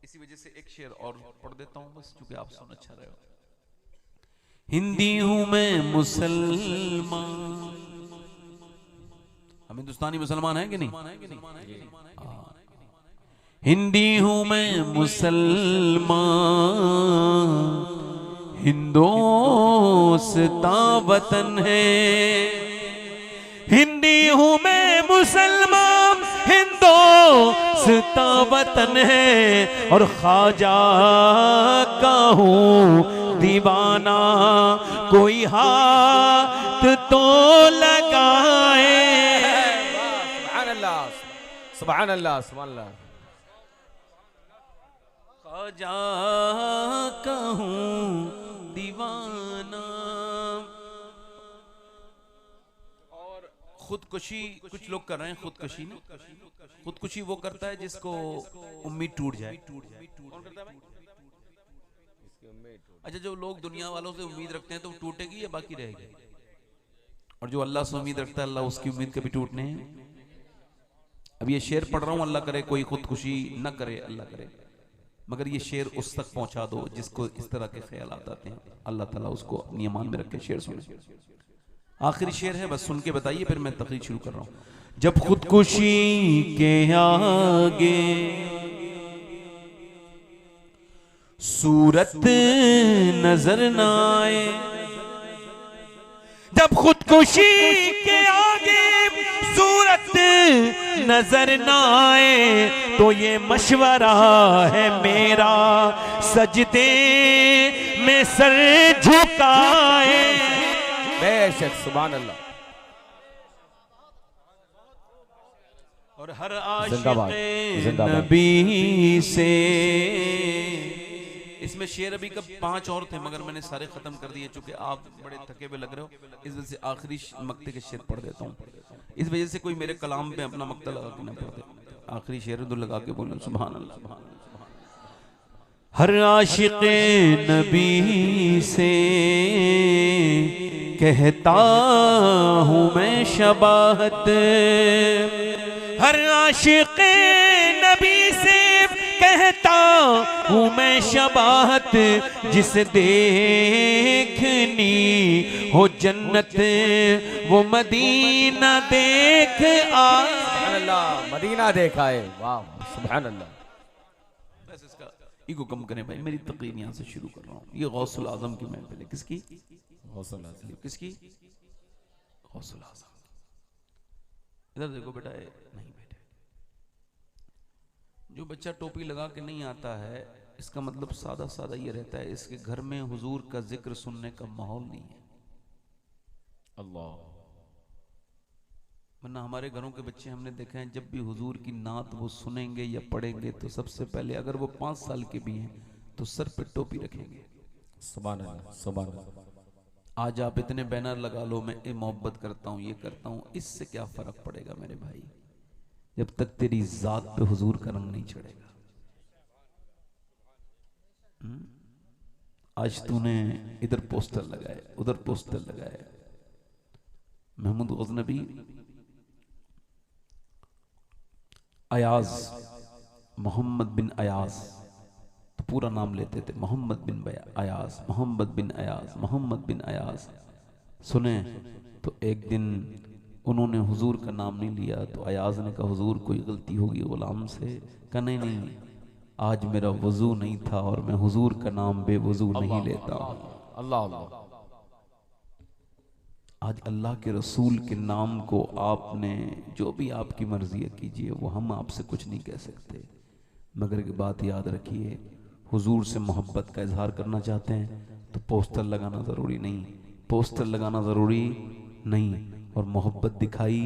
इसी वजह से एक शेर और पढ़ देता हूँ बस, क्योंकि आप सुन अच्छा रहे हो। हिंदी हूं मैं मुसलमान, हम हिंदुस्तानी मुसलमान हैं कि नहीं? हिंदी हूं मैं मुसलमान, हिंदोस्ता वतन है। हिंदी हूं मैं मुसलमान, हिंदोस्ता वतन है, और ख्वाजा का हूं दीवाना, कोई हाथ तो लगाए। सुभान अल्लाह, सुभान अल्लाह, सुभान अल्लाह। ख्वाजा का हूं दीवाना। और खुदकुशी कुछ लोग कर रहे हैं, खुदकुशी ना, खुदकुशी वो करता है जिसको उम्मीद टूट जाए। कौन करता है भाई? अच्छा, जो लोग दुनिया वालों से उम्मीद रखते हैं तो टूटेगी या बाकी रहेगी? और जो अल्लाह से उम्मीद रखता है, अल्लाह उसकी उम्मीद कभी टूटने हैं। अब ये शेर पढ़ रहा हूं, अल्लाह करे कोई खुदकुशी न करे, अल्लाह करे, मगर ये शेर उस तक पहुंचा दो जिसको इस तरह के ख्याल आते हैं, अल्लाह ताला उसको अपनी ईमान में रख के शेर सुने। आखिरी शेर है, बस सुन के बताइए फिर मैं तकरीर शुरू कर रहा हूं। जब खुदकुशी के आगे सूरत नजर न आए, जब खुदकुशी के आगे सूरत नजर न आए, तो ये मशवरा है मेरा सजदे में सर झुकाए। बेशक, सुभान अल्लाह। और हर जिंदाबाद, आशिक़ जिंदाबाद। नबी से, इसमें शेर अभी कब 5 और थे मगर मैंने सारे खत्म कर दिए, चूंकि आप बड़े थके हुए लग रहे हो, इस वजह से आखिरी मक्ते के शेर पढ़ देता हूँ। इस वजह से कोई मेरे कलाम पे अपना मक्ता लगा के ना पढ़ दे। आखिरी शेर तो लगा के बोलो सुभान अल्लाह। हर आशिक़ नबी से कहता हूँ मैं शबाहत, हर आशिक़ नबी से कहता हूँ मैं शबाहत, जिसे देखनी हो जन्नत वो मदीना देख आ। अल्लाह, मदीना देखा है, वाह सुभान अल्लाह। बस इसका ईगो कम करें भाई, मेरी तकरीर यहाँ से शुरू कर रहा हूँ। ये गौसुल आजम की महफिल है। किसकी? गौसुल आजम। किसकी? गौसुल आजम। इधर देखो बेटा, नहीं बेटे, जो बच्चा टोपी लगा के नहीं आता है, इसका मतलब सादा सादा ये रहता है, इसके घर में हुजूर का जिक्र सुनने का माहौल नहीं है। अल्लाह। वरना हमारे घरों के बच्चे हमने देखे हैं, जब भी हुजूर की नात वो सुनेंगे या पढ़ेंगे तो सबसे पहले, अगर वो 5 साल के भी हैं, तो सर पे टोपी रखेंगे। सुभान अल्लाह, सुभान अल्लाह। आज आप इतने बैनर लगा लो, मैं ये मोहब्बत करता हूँ, ये करता हूँ, इससे क्या फर्क पड़ेगा मेरे भाई, जब तक तेरी जात पे हुजूर का रंग नहीं चढ़ेगा। आज तूने इधर पोस्टर लगाए, उधर पोस्टर लगाए, महमूद गजनबी अयाज, मोहम्मद बिन अयाज, तो पूरा नाम लेते थे, मोहम्मद बिन अयाज, मोहम्मद बिन अयाज, मोहम्मद बिन अयाज। सुने तो एक दिन उन्होंने हुजूर का नाम नहीं लिया, तो अयाज ने कहा हुजूर कोई गलती होगी गुलाम से? कहा नहीं नहीं, आज मेरा वजू नहीं था और मैं हुजूर का नाम बेवजू नहीं लेता हूँ। अल्लाह अल्लाह। आज अल्लाह के रसूल के नाम को आपने, जो भी आपकी मर्जी है कीजिए, वो हम आपसे कुछ नहीं कह सकते, मगर एक बात याद रखिए, हुजूर से मोहब्बत का इजहार करना चाहते हैं तो पोस्टर लगाना ज़रूरी नहीं, पोस्टर लगाना ज़रूरी नहीं, और मोहब्बत दिखाई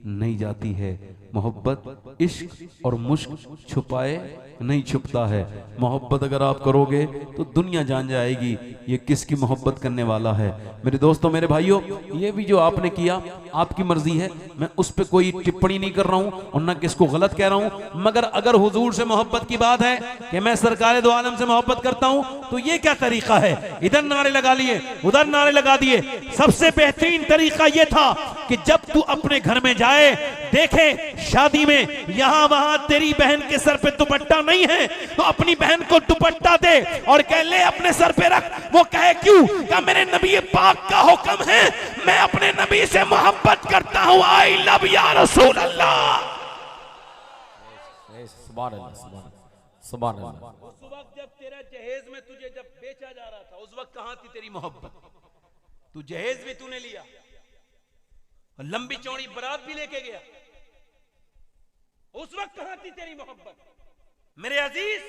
नहीं जाती है। मोहब्बत इश्क और मुश्क छुपाए नहीं छुपता है। मोहब्बत अगर आप करोगे तो दुनिया जान जाएगी ये किसकी मोहब्बत करने वाला है। मेरे दोस्तों, मेरे भाइयों, ये भी जो आपने किया आपकी मर्जी है, मैं उस पर कोई टिप्पणी नहीं कर रहा हूं और ना किसको गलत कह रहा हूं, मगर अगर हुजूर से मोहब्बत की बात है कि मैं सरकार दो आलम से मोहब्बत करता हूं, तो ये क्या तरीका है? इधर नारे लगा लिए, उधर नारे लगा दिए। सबसे बेहतरीन तरीका यह था कि जब तू अपने घर में जाए, देखे शादी में यहां वहां तेरी बहन के सर पे दुपट्टा नहीं है, तो अपनी बहन को दुपट्टा दे और कह ले अपने सर पे रख। वो कहे क्यों? क्या मेरे नबी पाक का हुक्म है, मैं अपने नबी से मोहब्बत करता हूं, आई लव या रसूल अल्लाह। सुभान अल्लाह, सुभान अल्लाह। उस वक्त जब तेरा जहेज में तुझे जब बेचा जा रहा था, उस वक्त कहां थी तेरी मोहब्बत? तू जहेज भी तूने लिया, लंबी चौड़ी बारात भी लेके गया, उस वक्त कहां थी तेरी मोहब्बत? मेरे अजीज,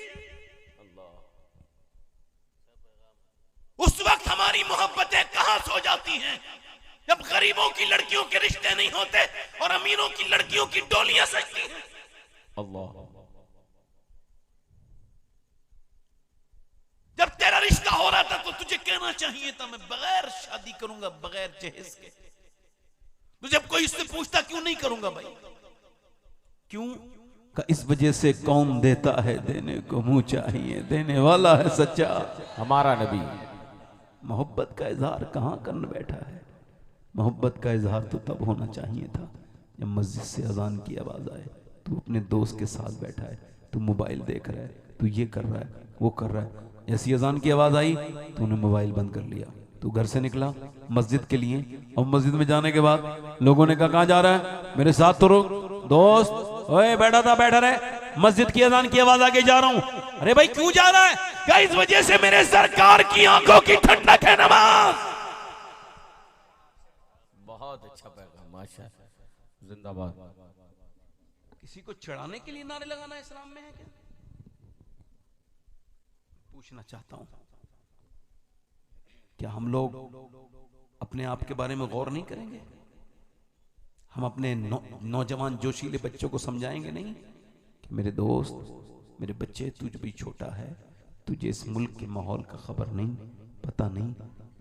उस वक्त हमारी मोहब्बतें कहां सो जाती हैं? जब गरीबों की लड़कियों के रिश्ते नहीं होते और अमीरों की लड़कियों की डोलियां सजती हैं। अल्लाह। जब तेरा रिश्ता हो रहा था तो तुझे कहना चाहिए था मैं बगैर शादी करूंगा, बगैर जहेज के। तो जब कोई इससे पूछता क्यों नहीं करूंगा भाई, क्यों? का इस वजह से कौन देता है देने को मुंह चाहिए, देने वाला है सच्चा हमारा नबी। मोहब्बत का इजहार कहां करने बैठा है? मोहब्बत का इजहार तो तब होना चाहिए था जब मस्जिद से अजान की आवाज आए, तू अपने दोस्त के साथ बैठा है, तू मोबाइल देख रहा है, तू ये कर रहा है, वो कर रहा है, ऐसी अजान की आवाज आई तूने मोबाइल बंद कर लिया, तू घर से निकला मस्जिद के लिए, और मस्जिद में जाने के बाद लोगों ने कहा कहां जा रहा है, मेरे साथ तो रुक दोस्त, ओए बैठा था बैठा रहे, मस्जिद की अजान की आवाज आगे जा रहा हूं। अरे भाई क्यों जा रहा है? क्या इस वजह से मेरे सरकार की आंखों की ठंडक है नमाज। बहुत अच्छा पैगाम, माशाअल्लाह, जिंदाबाद। किसी को चढ़ाने के लिए नारे लगाना इस्लाम में है क्या? पूछना चाहता हूं, क्या हम लोग अपने आप के बारे में गौर नहीं करेंगे? हम अपने नौजवान जोशीले बच्चों को समझाएंगे नहीं कि मेरे दोस्त, मेरे बच्चे, तुझ भी छोटा है, तुझे इस मुल्क के माहौल का खबर नहीं, पता नहीं,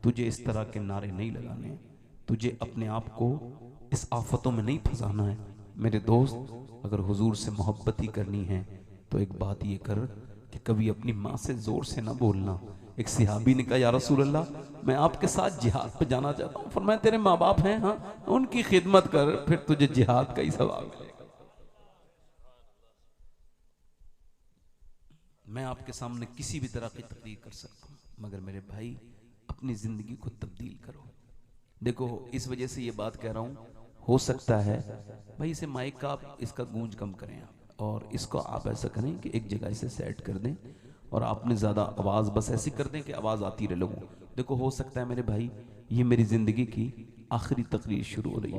तुझे इस तरह के नारे नहीं लगाने, तुझे अपने आप को इस आफतों में नहीं फंसाना है। मेरे दोस्त, अगर हुजूर से मोहब्बत ही करनी है तो एक बात ये कर कि कभी अपनी माँ से जोर से ना बोलना। एक सहाबी ने कहा, या रसूल अल्लाह, मैं आपके साथ जिहाद पे जाना चाहता हूँ। फरमाया, तेरे माँ बाप हैं, हाँ, उनकी खिदमत कर, फिर तुझे जिहाद का ही सवाब मिलेगा। मैं आपके सामने किसी भी तरह की तकरीर कर सकता हूँ, मगर मेरे भाई अपनी जिंदगी को तब्दील करो। देखो, इस वजह से ये बात कह रहा हूँ, हो सकता है भाई इसे माइक का आप इसका गूंज कम करें, और इसको आप ऐसा करें कि एक जगह इसे सेट कर दें, और आपने ज़्यादा आवाज़ बस ऐसी कर दें कि आवाज़ आती रहे लोगों। देखो, हो सकता है मेरे भाई ये मेरी ज़िंदगी की आखिरी तकरीर शुरू हो रही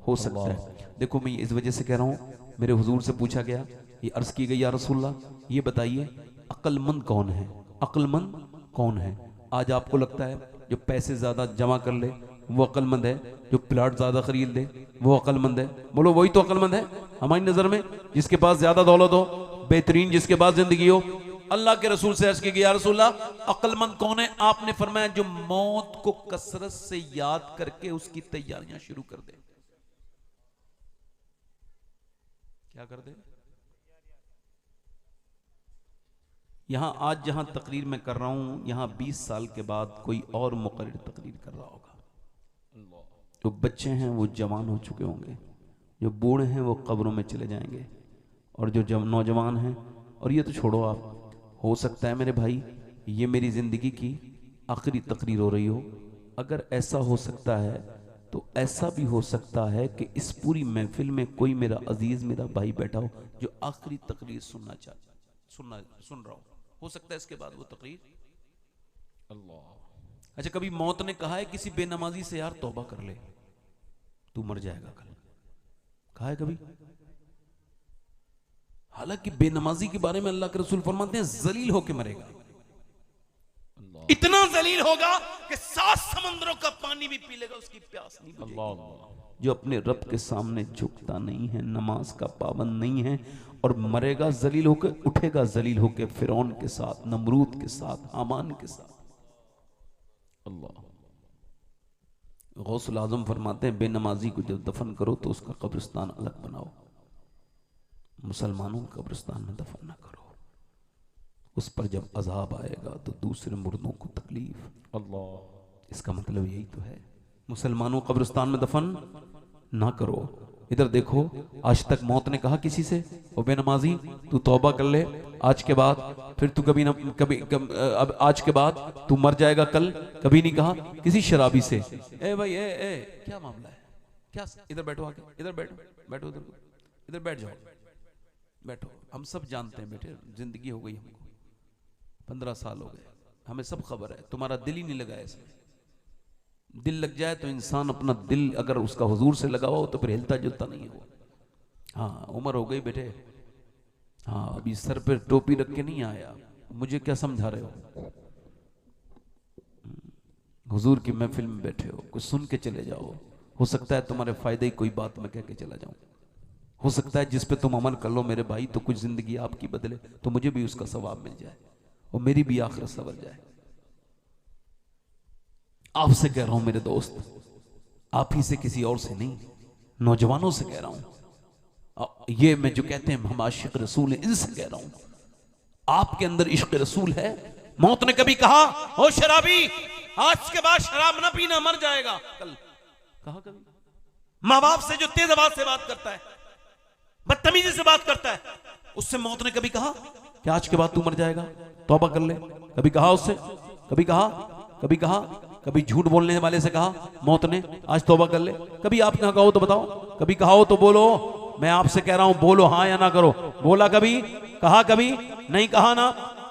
हो सकता है। देखो, मैं इस वजह से कह रहा हूँ, मेरे हुजूर से पूछा गया, ये अर्ज़ की गई, या रसूलल्लाह, ये बताइए अक्लमंद कौन है? अक्लमंद कौन है? आज आपको लगता है जो पैसे ज़्यादा जमा कर ले वो अक्लमंद है, जो प्लाट ज़्यादा खरीद ले वो अक्लमंद है? बोलो, वही तो अक्लमंद है हमारी नज़र में, जिसके पास ज़्यादा दौलत हो, बेहतरीन जिसके पास ज़िंदगी हो। अल्लाह के रसूल से अर्ज़ की गई, या रसूलल्लाह, अक्लमंद कौन है? आपने फरमाया, जो मौत को कसरत से याद करके उसकी तैयारियां शुरू कर दे। क्या कर दे? यहां आज जहां तकरीर मैं कर रहा हूं, यहां 20 साल के बाद कोई और मुकर्रिर तकरीर कर रहा होगा। जो बच्चे हैं वो जवान हो चुके होंगे, जो बूढ़े हैं वो कब्रों में चले जाएंगे, और जो नौजवान हैं, और ये तो छोड़ो आप, हो सकता है मेरे भाई ये मेरी ज़िंदगी की आखिरी तकरीर हो रही हो। अगर ऐसा हो सकता है तो ऐसा भी हो सकता है कि इस पूरी महफिल में कोई मेरा अजीज, मेरा भाई बैठा हो जो आखिरी तकरीर सुन रहा हो सकता है इसके बाद वो तकरीर। अल्लाह। अच्छा, कभी मौत ने कहा है किसी बेनमाजी से, यार तौबा कर ले, तू मर जाएगा कल? कहा है कभी? हालांकि बेनमाजी के बारे में अल्लाह के रसूल फरमाते हैं जलील होके मरेगा, इतना जलील होगा कि 7 समंदरों का पानी भी पी लेगा, उसकी प्यास नहीं बुझेगी। जो अपने रब के सामने झुकता नहीं है, नमाज का पाबंद नहीं है, और मरेगा जलील होकर, उठेगा जलील होकर फिरौन के साथ, नमरूद के साथ, हामान के साथ। अल्लाह। गौसुल आजम फरमाते हैं, बेनमाजी को जब दफन करो तो उसका कब्रिस्तान अलग बनाओ, मुसलमानों का कब्रिस्तान में दफन ना करो, उस पर जब अजाब आएगा तो दूसरे मुर्दों को तकलीफ। अल्लाह। इसका मतलब यही तो है, मुसलमानों को कब्रिस्तान में दफन ना करो। इधर देखो, आज तक मौत ने कहा किसी से, ओ बेनमाजी तू तौबा कर ले, आज के बाद फिर तू कभी ना अब आज के बाद तू मर जाएगा कल? कभी नहीं कहा किसी शराबी से, ए भाई ए क्या मामला है, क्या? इधर बैठो, आके इधर बैठो, बैठो इधर बैठ जाओ, बैठो। हम सब जानते हैं बेटे, जिंदगी हो गई हमको, 15 साल हो गए, हमें सब खबर है, तुम्हारा दिल ही नहीं लगा इसमें। दिल लग जाए तो इंसान अपना दिल अगर उसका हुजूर से लगा हो तो फिर हिलता जुलता नहीं है वो। हाँ, उम्र हो गई बेटे, हाँ, अभी सर पे टोपी रख के नहीं आया, मुझे क्या समझा रहे हो? हुजूर की महफिल में बैठे हो, कुछ सुन के चले जाओ। हो सकता है तुम्हारे फायदे ही कोई बात मैं कह के चला जाऊं, हो सकता है जिस पे तुम अमल कर लो मेरे भाई तो कुछ जिंदगी आपकी बदले, तो मुझे भी उसका सवाब मिल जाए और मेरी भी आखिरत सवर जाए। आपसे कह रहा हूं मेरे दोस्त, आप ही से, किसी और से नहीं, नौजवानों से कह रहा हूं। ये मैं जो कहते हैं हम आशिक रसूल हैं, इनसे कह रहा हूं, आपके अंदर इश्क रसूल है। मौत ने कभी कहा, ओ शराबी आज के बाद शराब ना पीना, मर जाएगा कल? कहा कभी? माँ बाप से जो तेज आवाज से बात करता है, बदतमीजी से बात करता है, उससे मौत ने कभी कहा कि आज के बाद तू मर जाएगा, तौबा कर ले? कभी कहा उससे? कभी कहा? कभी कहा? कभी झूठ बोलने वाले से कहा मौत ने आज तौबा कर ले? कभी आप कहाँ कहो तो बताओ, कभी कहा हो तो बोलो। मैं आपसे कह रहा हूं बोलो हाँ या ना करो। बोला कभी? कहा कभी? नहीं कहा ना।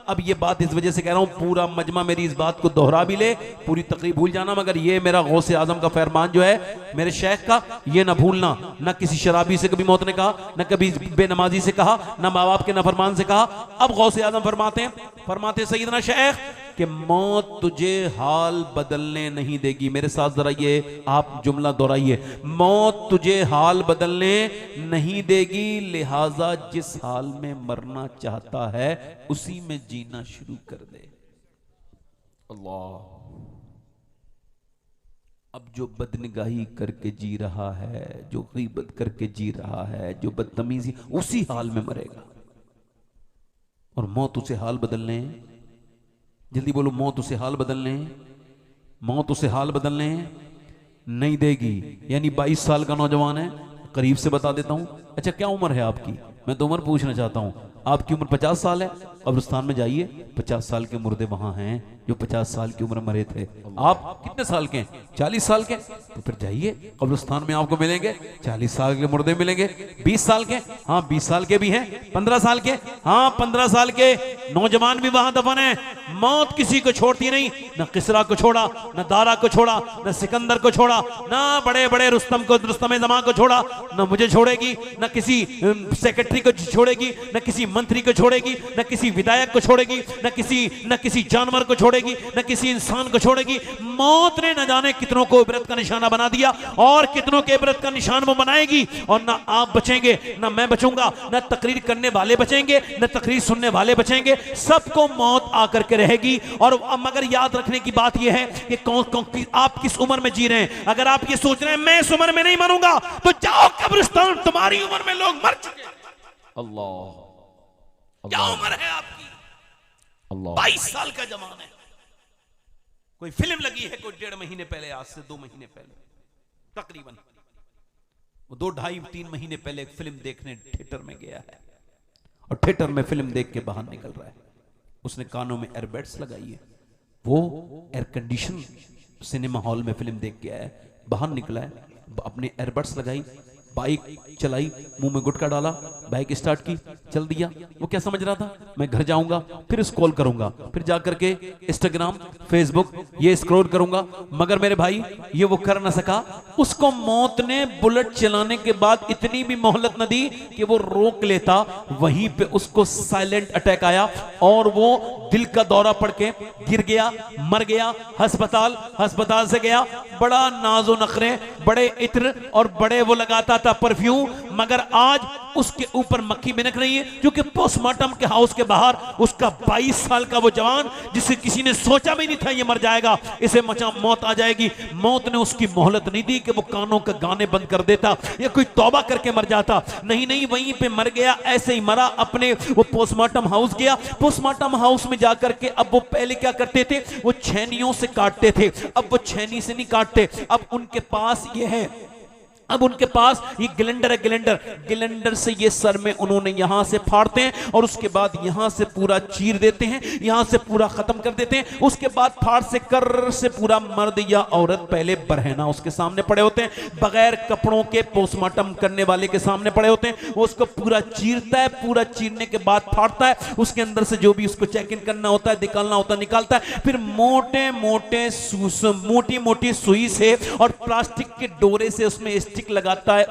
अब ये बात इस वजह से कह रहा हूं, पूरा मजमा मेरी इस बात को दोहरा भी ले, पूरी तकरीर भूल जाना, मगर ये मेरा गौसे आजम का फरमान जो है मेरे शेख का, ये ना भूलना। ना किसी शराबी से कभी मौत ने कहा, ना कभी बेनमाजी से कहा, ना माँ बाप के नाफरमान से कहा। अब गौसे आजम फरमाते सैयदना शेख कि मौत तुझे हाल बदलने नहीं देगी। मेरे साथ जरा ये आप जुमला दोहराइए, मौत तुझे हाल बदलने नहीं देगी, लिहाजा जिस हाल में मरना चाहता है उसी में जीना शुरू कर दे। अल्लाह। अब जो बदनिगाही करके जी रहा है, जो गीबत करके जी रहा है, जो बदतमीजी, उसी हाल में मरेगा। और मौत उसे हाल बदलने, जल्दी बोलो, मौत उसे हाल बदलने, मौत उसे हाल बदलने नहीं देगी। यानी 22 साल का नौजवान है, करीब से बता देता हूं। अच्छा क्या उम्र है आपकी? मैं तो उम्र पूछना चाहता हूं। आपकी उम्र 50 साल है। कब्रिस्तान में जाइए, 50 साल के मुर्दे वहां हैं जो 50 साल की उम्र मरे थे। आप कितने साल के हैं? 40 साल के। तो फिर जाइए, कब्रिस्तान में आपको मिलेंगे 40 साल के मुर्दे मिलेंगे। 20 साल के, हाँ 20 साल के भी हैं। 15 साल के, हाँ 15 साल के नौजवान भी वहां दफन है। मौत किसी को छोड़ती नहीं, न किसरा को छोड़ा, न दारा को छोड़ा, न सिकंदर को छोड़ा, न बड़े बड़े रुस्तम को, रुस्तम जमा को छोड़ा, न मुझे छोड़ेगी, न किसी सेक्रेटरी को छोड़ेगी, न किसी मंत्री को छोड़ेगी, न किसी विधायक को छोड़ेगी, न किसी जानवर को छोड़ेगी, न किसी इंसान को छोड़ेगी। मौत ने न जाने कितनों को इबरत का निशाना बना दिया और कितनों के इबरत का निशान वो बनाएगी। और ना आप बचेंगे, ना मैं बचूंगा, ना तकरीर करने वाले बचेंगे, ना तकरीर सुनने वाले बचेंगे। सबको मौत आकर के रहेगी। और मगर याद रखने की बात यह है कि आप किस उम्र में जी रहे हैं। अगर आप ये सोच रहे हैं मैं इस उम्र में नहीं मरूंगा, तो जाओ कब्रिस्तान, तुम्हारी उम्र में लोग मर चुके। अल्लाह, क्या उम्र है आपकी? 22 साल का जवान है। कोई फिल्म लगी है कोई 1.5 महीने पहले, आज से 2 महीने पहले तकरीबन, वो 2-2.5-3 महीने पहले एक फिल्म देखने थिएटर में गया है और थिएटर में फिल्म देख के बाहर निकल रहा है। उसने कानों में एयरबड्स लगाई है, वो एयर कंडीशन सिनेमा हॉल में फिल्म देख के आया है, बाहर निकला है, अपने एयरबड्स लगाई, बाइक चलाई, मुंह में गुटखा डाला, बाइक स्टार्ट की, चल दिया। वो क्या समझ रहा था? मैं घर जाऊंगा, फिर स्क्रॉल करूंगा, फिर जाकर के इंस्टाग्राम, फेसबुक ये स्क्रॉल करूंगा। मगर मेरे भाई ये वो कर ना सका। उसको मौत ने बुलेट चलाने के बाद इतनी भी मोहलत न दी कि वो रोक लेता। वहीं पे उसको साइलेंट अटैक आया और वो दिल का दौरा पड़ के गिर गया, मर गया। अस्पताल से गया, बड़ा नाजो नखरे, बड़े इत्र और बड़े वो लगाता था परफ्यूम, मगर आज उसके ऊपर मक्खी बिनक रही है, क्योंकि पोस्टमार्टम के हाउस के बाहर उसका 22 साल का वो जवान, जिसे किसी ने सोचा भी नहीं था ये मर जाएगा, इसे मौत आ जाएगी। मौत ने उसकी मोहलत नहीं दी कि वो कानों के गाने बंद कर देता या कोई तौबा करके मर जाता। नहीं, वहीं पे मर गया, ऐसे ही मरा। अपने वो पोस्टमार्टम हाउस गया, पोस्टमार्टम हाउस में जाकर के अब वो पहले क्या करते थे, वो छेनियों से काटते थे। अब वो छेनी से नहीं काटते, अब उनके पास ये है, अब उनके पास ये ग्लेंडर है, ग्लेंडर से ये सर में उन्होंने यहां से फाड़ते हैं और उसके बाद यहां से पूरा चीर देते हैं, यहां से पूरा खत्म कर देते हैं। उसके बाद फाड़ से कर से पूरा मर्द या औरत पहले बरहना उसके सामने पड़े होते हैं, बगैर कपड़ों के पोस्टमार्टम करने वाले के सामने पड़े होते हैं। वो उसको पूरा चीरता है, पूरा चीरने के बाद फाड़ता है, उसके अंदर से जो भी उसको चेक इन करना होता है, निकालना होता है, निकालता है। फिर मोटी मोटी सुई से और प्लास्टिक के डोरे से उसमें स्टिक लगाता है,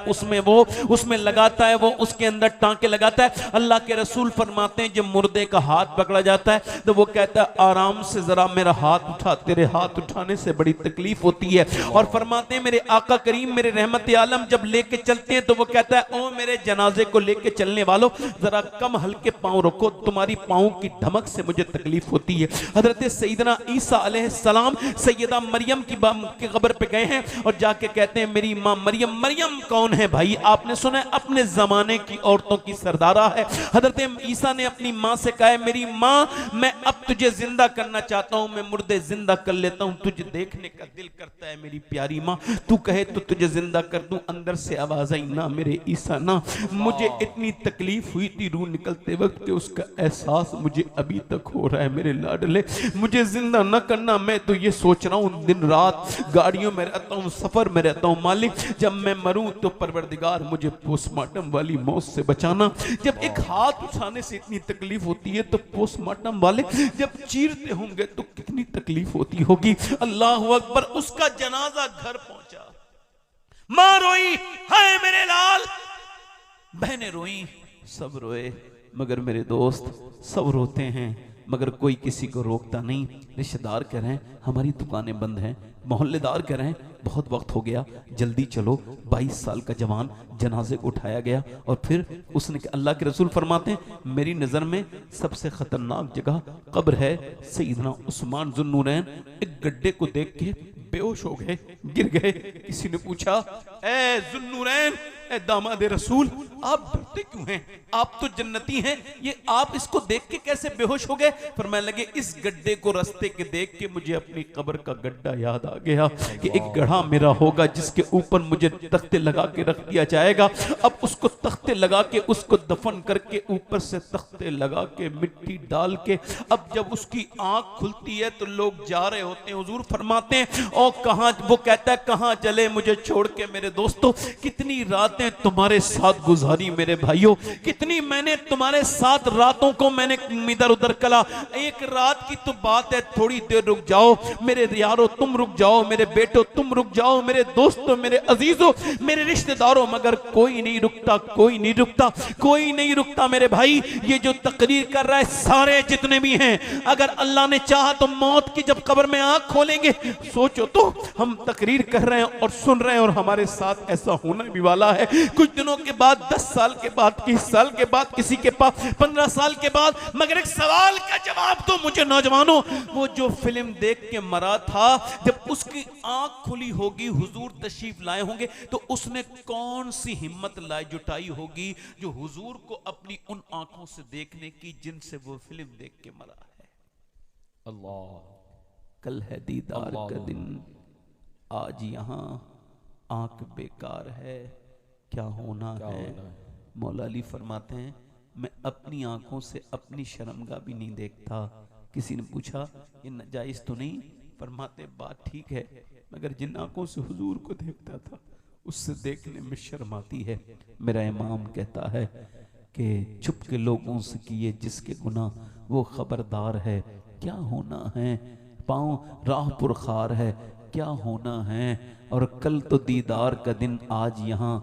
उसमें लगाता है, वो उसके अंदर टांके लगाता है। अल्लाह के रसूल फरमाते हैं जब मुर्दे का हाथ पकड़ा जाता है तो वो कहता है आराम से जरा मेरा हाथ उठा, तेरे हाथ उठाने से बड़ी तकलीफ होती है। और फरमाते हैं मेरे आका करीम मेरे रहमत आलम जब लेके चलते हैं तो वो कहता है ओ मेरे जनाजे को लेके चलने वालों जरा कम हल्के पांव रखो, तुम्हारी पांव की धमक से मुझे तकलीफ होती है। हजरत सैयदना ईसा अलैहिस्सलाम सैयदा मरियम की कब्र पे गए हैं और जाके कहते हैं मेरी मां मरियम मरियम कौन है भाई? आपने सुना है अपने जमाने की औरतों की सरदारा है। हजरत ईसा ने अपनी माँ से कहा है, मेरी माँ मैं अब तुझे जिंदा करना चाहता हूँ, मैं मुर्दे जिंदा कर लेता हूँ, तुझे देखने का दिल करता है मेरी प्यारी माँ, तू कहे तो तुझे जिंदा कर दूं। अंदर से आवाज आई, ना मेरे ईसा ना, मुझे इतनी तकलीफ हुई थी रूह निकलते वक्त कि उसका एहसास मुझे अभी तक हो रहा है मेरे लाडले, मुझे जिंदा न करना। मैं तो ये सोच रहा हूँ दिन रात गाड़ियों में रहता हूँ, सफर में रहता हूँ, मालिक जब मैं मरूं तो परवरदिगार मुझे पोस्टमार्टम वाली मौत से बचाना। जब एक हाथ उठाने से इतनी तकलीफ होती है तो पोस्टमार्टम वाले जब चीरते होंगे तो कितनी तकलीफ होती होगी। अल्लाह अकबर। उसका जनाजा घर पहुंचा, मां रोई, हाय मेरे लाल, बहनें रोई, सब रोए, मगर मेरे दोस्त सब रोते हैं मगर कोई किसी को रोकता नहीं। रिश्तेदार कह रहे हैं हमारी दुकानें बंद हैं, मोहल्लेदार कह रहे हैं बहुत वक्त हो गया जल्दी चलो। 22 साल का जवान जनाजे को उठाया गया और फिर उसने, अल्लाह के रसूल फरमाते हैं मेरी नज़र में सबसे खतरनाक जगह कब्र है। सैयदना उस्मान ज़ुन्नूरैन एक गड्ढे को देख के बेहोश हो गए, गिर गए। किसी ने पूछा, ए ज़ुन्नूरैन, ए दामाद रसूल, आप डरते क्यों हैं? आप तो जन्नती हैं, ये आप इसको देख के कैसे बेहोश हो गए? फरमाने लगे इस गड्ढे को रास्ते के देख के मुझे अपनी कब्र का गड्ढा याद आ गया कि एक गड्ढा मेरा होगा जिसके ऊपर मुझे तख्ते लगा के रख दिया जाएगा। अब उसको तख्ते लगा के उसको दफन करके ऊपर से तख्ते लगा के मिट्टी डाल के, अब जब उसकी आंख खुलती है तो लोग जा रहे होते हैं। हुजूर फरमाते हैं और कहां, वो कहता है कहां चले मुझे छोड़ के मेरे दोस्तों, कितनी रातें तुम्हारे साथ गुजारी मेरे भाइयों, कितनी मैंने तुम्हारे साथ रातों को मैंने इधर उधर कला। एक रात की तो बात है, थोड़ी देर रुक जाओ मेरे यारों, तुम रुक जाओ मेरे बेटो, तुम रुक जाओ मेरे दोस्तों, मेरे अजीजों, मेरे रिश्तेदारों, मगर कोई नहीं रुकता, कोई नहीं रुकता, कोई नहीं रुकता मेरे भाई। ये जो तकरीर कर रहा है सारे जितने भी हैं, अगर अल्लाह ने चाहा तो मौत की जब कब्र में आंख खोलेंगे, सोचो तो हम तकरीर कर रहे हैं और सुन रहे हैं और हमारे साथ ऐसा होने भी वाला है। कुछ दिनों के बाद, 10 साल के बाद, 20 साल के बाद, किसी के पास 15 साल के बाद, मगर एक सवाल का जवाब तो मुझे नौजवानों, वो जो फिल्म देख के मरा था, जब उसकी आंख खुली होगी, हुजूर तशरीफ लाए होंगे, तो उसने कौन सी हिम्मत लाई जुटाई होगी जो हुजूर को अपनी उन आंखों से देखने की जिनसे वो फिल्म देख के मरा है। अल्लाह, कल है दीदार का दिन, आज यहाँ आंख बेकार है, क्या होना है। मौला अली फरमाते हैं मैं अपनी आंखों से अपनी शर्मगाह भी नहीं देखता। किसी ने पूछा ये नाजायज तो नहीं? फरमाते बात ठीक है, मगर जिन आंखों से हुजूर को देखता था उससे देखने में शर्म आती है। मेरा इमाम कहता है कि छुप के लोगों से किए जिसके गुनाह वो खबरदार है, क्या होना है। पाँव राह पुरखार है, क्या होना है। और कल तो दीदार का दिन, आज यहाँ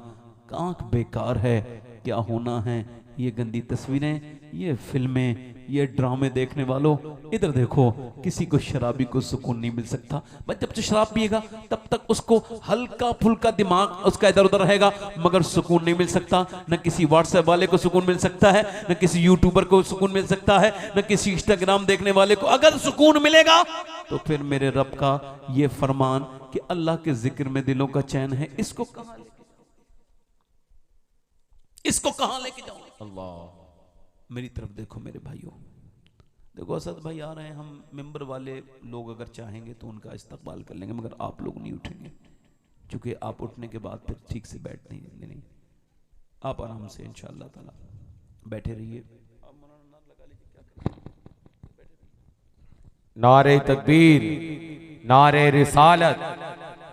आंख बेकार है, क्या होना है। ये गंदी तस्वीरें, ये फिल्में, ये ड्रामे देखने वालों, इधर देखो, किसी को शराबी को सुकून नहीं मिल सकता। बस जब से शराब पिएगा तब तक उसको हल्का फुल्का दिमाग उसका इधर उधर रहेगा, मगर सुकून नहीं मिल सकता। न किसी व्हाट्सएप वाले को सुकून मिल सकता है, न किसी यूट्यूबर को सुकून मिल सकता है, न किसी इंस्टाग्राम देखने वाले को। अगर सुकून मिलेगा तो फिर मेरे रब का ये फरमान कि अल्लाह के जिक्र में दिलों का चैन है, इसको कहां लेके जाऊं? अल्लाह, मेरी तरफ देखो मेरे भाइयों, देखो असद भाई आ रहे हैं, हम मेंबर वाले लोग अगर चाहेंगे तो उनका इस्तकबाल कर लेंगे, मगर आप लोग नहीं उठेंगे, क्योंकि आप उठने के बाद फिर ठीक से बैठ नहीं। आप आराम से इंशाअल्लाह ताला बैठे रहिए। नारे तकबीर, नारे रिसालत,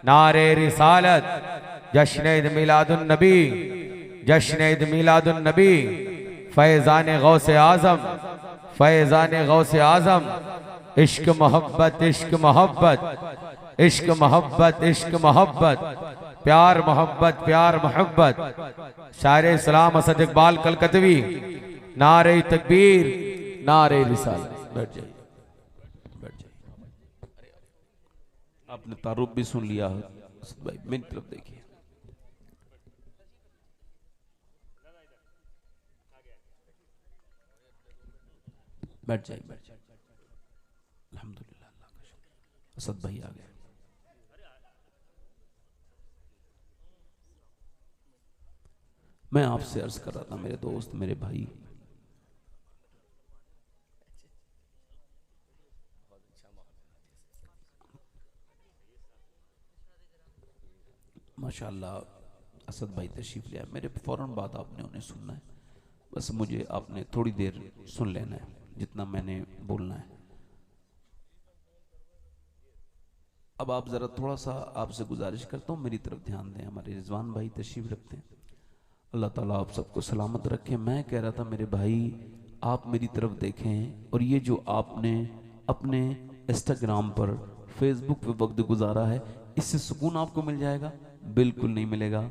नारे रिसालत, जश्न ईद मिलादुन नबी, जश्न ईद मिलादुन नबी, फैज़ान गौसे आज़म, फैज़ान गौसे आज़म। इश्क मोहब्बत, इश्क मोहब्बत, इश्क मोहब्बत, इश्क मोहब्बत, प्यार मोहब्बत, प्यार मोहब्बत। शायर सलाम असद इकबाल कलकतवी। नारे तकबीर, नारे रिसालत। बैठ जाइए, बैठ जाइए। आपने तारुफ भी सुन लिया भाई, मेरी तरफ देखिए। बैठ जाइए, बैठ जाइए। अल्हम्दुलिल्लाह, अल्लाह का शुक्र। असद भाई आ गए। मैं आपसे अर्ज कर रहा था मेरे दोस्त, मेरे भाई, माशाअल्लाह असद भाई तशरीफ ले आए, मेरे फौरन बाद आपने उन्हें सुनना है, बस मुझे आपने थोड़ी देर सुन लेना है जितना मैंने बोलना है। अब आप ज़रा थोड़ा सा आपसे गुजारिश करता हूँ मेरी तरफ ध्यान दें। हमारे रिजवान भाई तशरीफ रखते हैं, अल्लाह ताला आप सबको सलामत रखे। मैं कह रहा था मेरे भाई आप मेरी तरफ देखें, और ये जो आपने अपने इंस्टाग्राम पर फेसबुक पे वक्त गुजारा है, इससे सुकून आपको मिल जाएगा? बिल्कुल नहीं मिलेगा,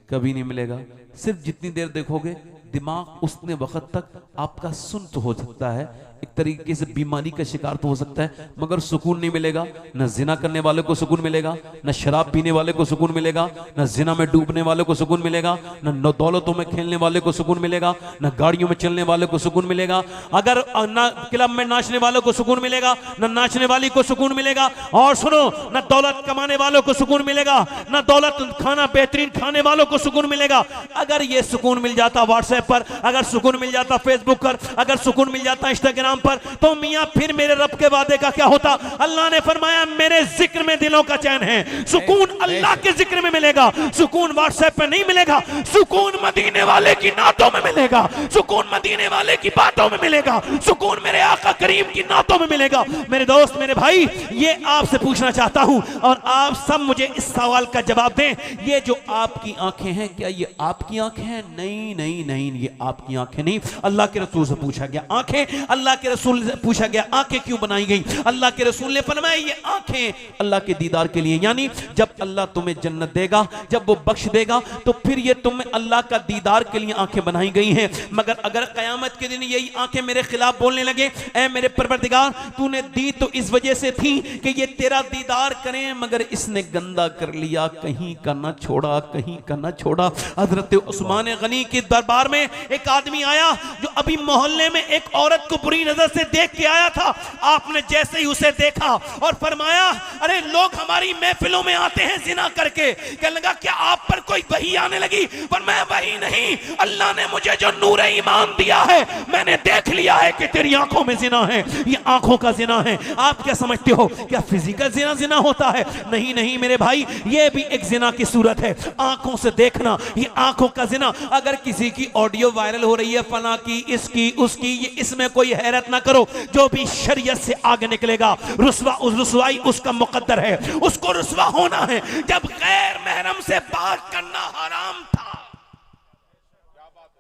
कभी नहीं मिलेगा। सिर्फ जितनी देर देखोगे दिमाग उतने वक्त तक आपका सुन तो हो सकता है, एक तरीके से बीमारी का शिकार तो हो सकता है, मगर सुकून नहीं मिलेगा। न जिना करने वाले को सुकून मिलेगा, न शराब पीने वाले को सुकून मिलेगा, न जिना में डूबने वाले को सुकून मिलेगा, न दौलतों में खेलने वाले को सुकून मिलेगा, न गाड़ियों में चलने वाले को सुकून मिलेगा, अगर न क्लब में नाचने वालों को सुकून मिलेगा, न नाचने वाली को सुकून मिलेगा, और सुनो न दौलत कमाने वालों को सुकून मिलेगा, न दौलत खाना बेहतरीन खाने वालों को सुकून मिलेगा। अगर ये सुकून मिल जाता व्हाट्सएप पर, अगर सुकून मिल जाता फेसबुक पर, अगर सुकून मिल जाता इंस्टाग्राम पर, तो मियां फिर मेरे रब के वादे का क्या होता? अल्लाह ने फरमाया मेरे जिक्र में दिलों का चैन है। सुकून अल्लाह के जिक्र में मिलेगा, सुकून व्हाट्सएप पे नहीं मिलेगा, सुकून मदीने वाले की नातों में मिलेगा, सुकून मदीने वाले की बातों में मिलेगा, सुकून मेरे आका करीम की नातों में मिलेगा। मेरे दोस्त, मेरे भाई, ये आपसे पूछना चाहता हूं और आप सब मुझे इस सवाल का जवाब दें। ये जो आपकी आंखें हैं, क्या ये आपकी आंखें हैं? नहीं नहीं नहीं, ये आपकी आंखें नहीं। अल्लाह के रसूल से पूछा गया आंखें, अल्लाह के रसूल से पूछा गया आंखें क्यों बनाई गई? अल्लाह के रसूल ने फरमाया ये आंखें अल्लाह के दीदार के लिए, यानी जब अल्लाह तुम्हें जन्नत देगा, जब वो बख्श देगा, तो फिर ये तुम्हें अल्लाह का दीदार के लिए आंखें बनाई गई हैं। मगर अगर कयामत के दिन यही आंखें मेरे खिलाफ बोलने लगे, ऐ मेरे परवरदिगार तूने दी तो इस वजह से थी कि ये तेरा दीदार करें, मगर इसने गंदा कर लिया, कहीं का ना छोड़ा, कहीं का ना छोड़ा। हजरत उस्मान गनी के दरबार में एक आदमी आया जो अभी मोहल्ले में एक औरत को बुरी नजर से देख के आया था। आपने जैसे ही उसे देखा और फरमाया अरे लोग हमारी महफिलों में आते हैं जिना करके, कहने लगा क्या आप पर कोई वही आने लगी? पर मैं वही नहीं, अल्लाह ने मुझे जो नूर ईमान दिया है, मैंने देख लिया है कि तेरी आंखों में जिना है, ये आंखों का जिना है। आप क्या समझते हो क्या फिजिकल जिना जिना होता है? नहीं नहीं मेरे भाई, ये भी एक जिना की सूरत है, आंखों से देखना, ये आंखों का जिना। अगर किसी की ऑडियो वायरल हो रही है फला की, इसकी, उसकी, ये इसमें कोई हैरत ना करो। जो भी शरीयत से आगे निकलेगा रुसवाई उसका मुकद्दर है, उसको रुसवा होना है। जब गैर महरम से बात करना हराम था,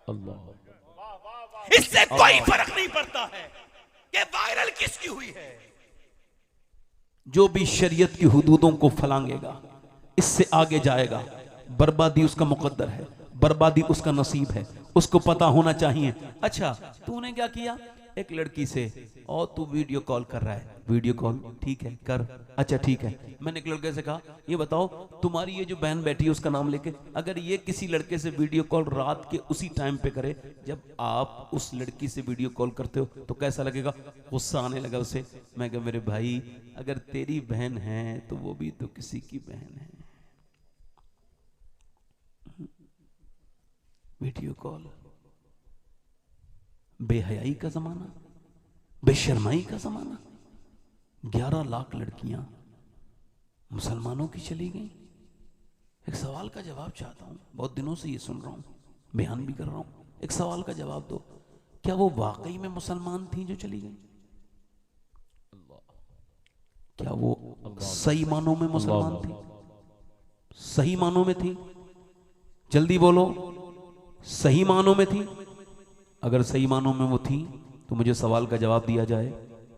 अल्लाह, इससे कोई फर्क नहीं पड़ता है कि वायरल किसकी हुई है। जो भी शरीयत की हुदूदों को फलांगेगा, इससे आगे जाएगा, बर्बादी उसका मुकद्दर है, बर्बादी उसका नसीब है, उसको पता होना चाहिए। अच्छा तूने क्या किया? एक लड़की से और तू वीडियो कॉल कर रहा है, वीडियो कॉल ठीक है कर, अच्छा ठीक है। मैंने एक लड़के से कहा ये बताओ तुम्हारी ये जो बहन बैठी है उसका नाम लेके, अगर ये किसी लड़के से वीडियो कॉल रात के उसी टाइम पे करे जब आप उस लड़की से वीडियो कॉल करते हो, तो कैसा लगेगा? गुस्सा आने लगा उसे। मैं कहा मेरे भाई अगर तेरी बहन है तो वो भी तो किसी की बहन है। वीडियो कॉल, बेहयाई का जमाना, बेशर्माई का जमाना। 11 लाख लड़कियां मुसलमानों की चली गई। एक सवाल का जवाब चाहता हूं, बहुत दिनों से ये सुन रहा हूं, बयान भी कर रहा हूं, एक सवाल का जवाब दो, क्या वो वाकई में मुसलमान थी जो चली गई? क्या वो सही मानों में मुसलमान थी? सही मानों में थी? जल्दी बोलो, सही मानों में थी? अगर सही मानों में वो थी तो मुझे सवाल का जवाब दिया जाए।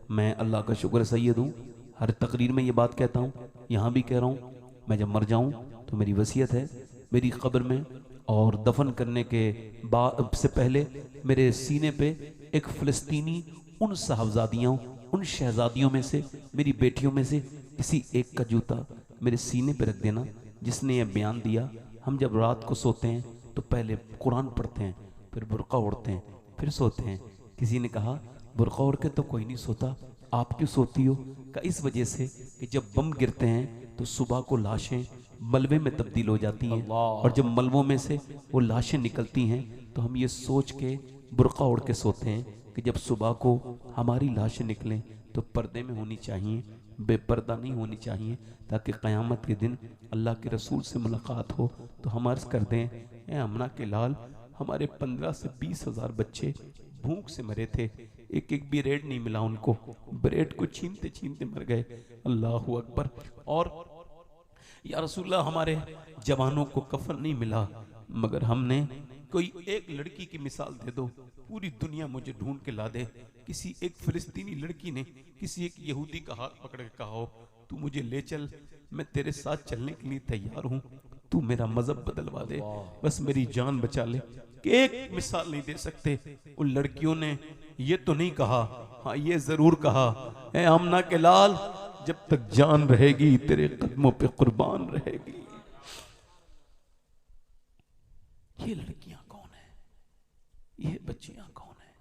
मैं अल्लाह का शुक्र सैयद हूँ, हर तकरीर में ये बात कहता हूँ, यहाँ भी कह रहा हूँ, मैं जब मर जाऊँ तो मेरी वसीयत है मेरी कब्र में और दफन करने के बाद से पहले मेरे सीने पे एक फ़लस्तीनी उन साहबजादियों, उन शहजादियों में से, मेरी बेटियों में से किसी एक का जूता मेरे सीने पे रख देना जिसने ये बयान दिया हम जब रात को सोते हैं तो पहले कुरान पढ़ते हैं, फिर बुर्का ओढ़ते हैं, फिर सोते हैं। किसी ने कहा बुर्का ओढ़ के तो कोई नहीं सोता, आप क्यों सोती हो? का इस वजह से कि जब बम गिरते हैं तो सुबह को लाशें मलबे में तब्दील हो जाती हैं, और जब मलबों में से वो लाशें निकलती हैं तो हम ये सोच के बुर्का ओढ़ के सोते हैं कि जब सुबह को हमारी लाशें निकलें तो पर्दे में होनी चाहिए, बेपर्दा नहीं होनी चाहिए, ताकि क़यामत के दिन अल्लाह के रसूल से मुलाकात हो तो हम अर्ज़ कर दें, ए अमना के लाल, हमारे 15 से 20 हज़ार बच्चे भूख से मरे थे, एक एक भी ब्रेड नहीं मिला उनको, ब्रेड को छीनते छीनते मर गए। अल्लाहु अकबर। और या रसूलल्लाह, हमारे जवानों को कफन नहीं मिला, मगर हमने कोई एक लड़की की मिसाल दे दो, पूरी दुनिया मुझे ढूंढ के ला दे, किसी एक फिलिस्तीनी लड़की ने किसी एक यहूदी का हाथ पकड़ के कहा हो तू मुझे ले चल, मैं तेरे साथ चलने के लिए तैयार हूं, तू मेरा मजहब बदलवा दे, बस मेरी जान बचा ले। कि एक मिसाल नहीं दे सकते। उन लड़कियों ने ये तो नहीं कहा, हाँ ये जरूर कहा, ए आमना के लाल, जब तक जान रहेगी तेरे कदमों पे कुर्बान रहेगी। ये लड़कियां कौन है, ये बच्चियां कौन है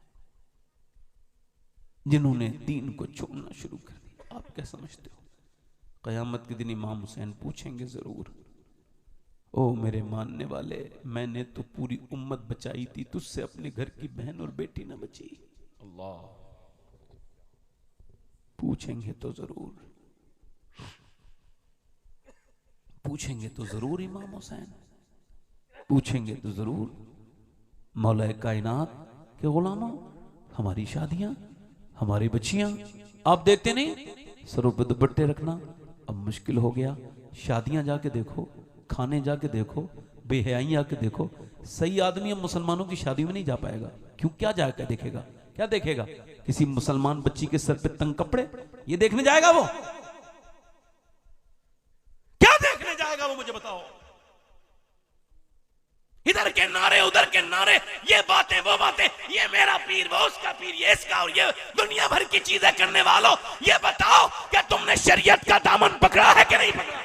जिन्होंने दीन को छोड़ना शुरू कर दिया? आप क्या समझते हो? कयामत के दिन इमाम हुसैन पूछेंगे जरूर, ओ मेरे मानने वाले, मैंने तो पूरी उम्मत बचाई थी, तुझसे अपने घर की बहन और बेटी ना बची। अल्लाह पूछेंगे तो जरूर, पूछेंगे तो जरूर इमाम हुसैन, पूछेंगे तो जरूर। मौला कायनात के गुलामों, हमारी शादियां, हमारी बच्चियां आप देखते नहीं, सरों पे दुपट्टे रखना अब मुश्किल हो गया। शादियां जाके देखो, खाने जाके देखो, बेहयाई आके देखो। सही आदमी अब मुसलमानों की शादी में नहीं जा पाएगा। क्यों? क्या जाकर देखेगा? क्या देखेगा? किसी मुसलमान बच्ची के सर पे तंग कपड़े, ये देखने जाएगा वो? क्या देखने जाएगा वो, मुझे बताओ? इधर के नारे, उधर के नारे, ये बातें वो बातें, ये मेरा पीर, वो उसका पीर, ये इसका, और ये दुनिया भर की चीजें करने वालों, ये बताओ क्या तुमने शरीयत का दामन पकड़ा है कि नहीं पकड़ा?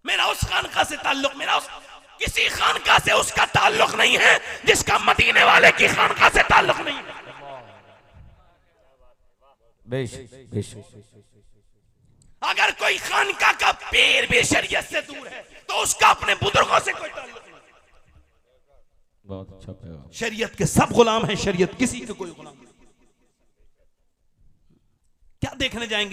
मेरा उस खानका से ताल्लुक, मेरा उस किसी खानका से उसका ताल्लुक नहीं है जिसका मदीने वाले की खानका से ताल्लुक नहीं है। अगर कोई खानका का पीर भी शरीयत से दूर है तो उसका अपने बुजुर्गों से कोई ताल्लुक नहीं। बहुत अच्छा पैगाम। शरीयत के सब गुलाम हैं, शरीयत किसी के कोई गुलाम नहीं। क्या देखने जाएंगे?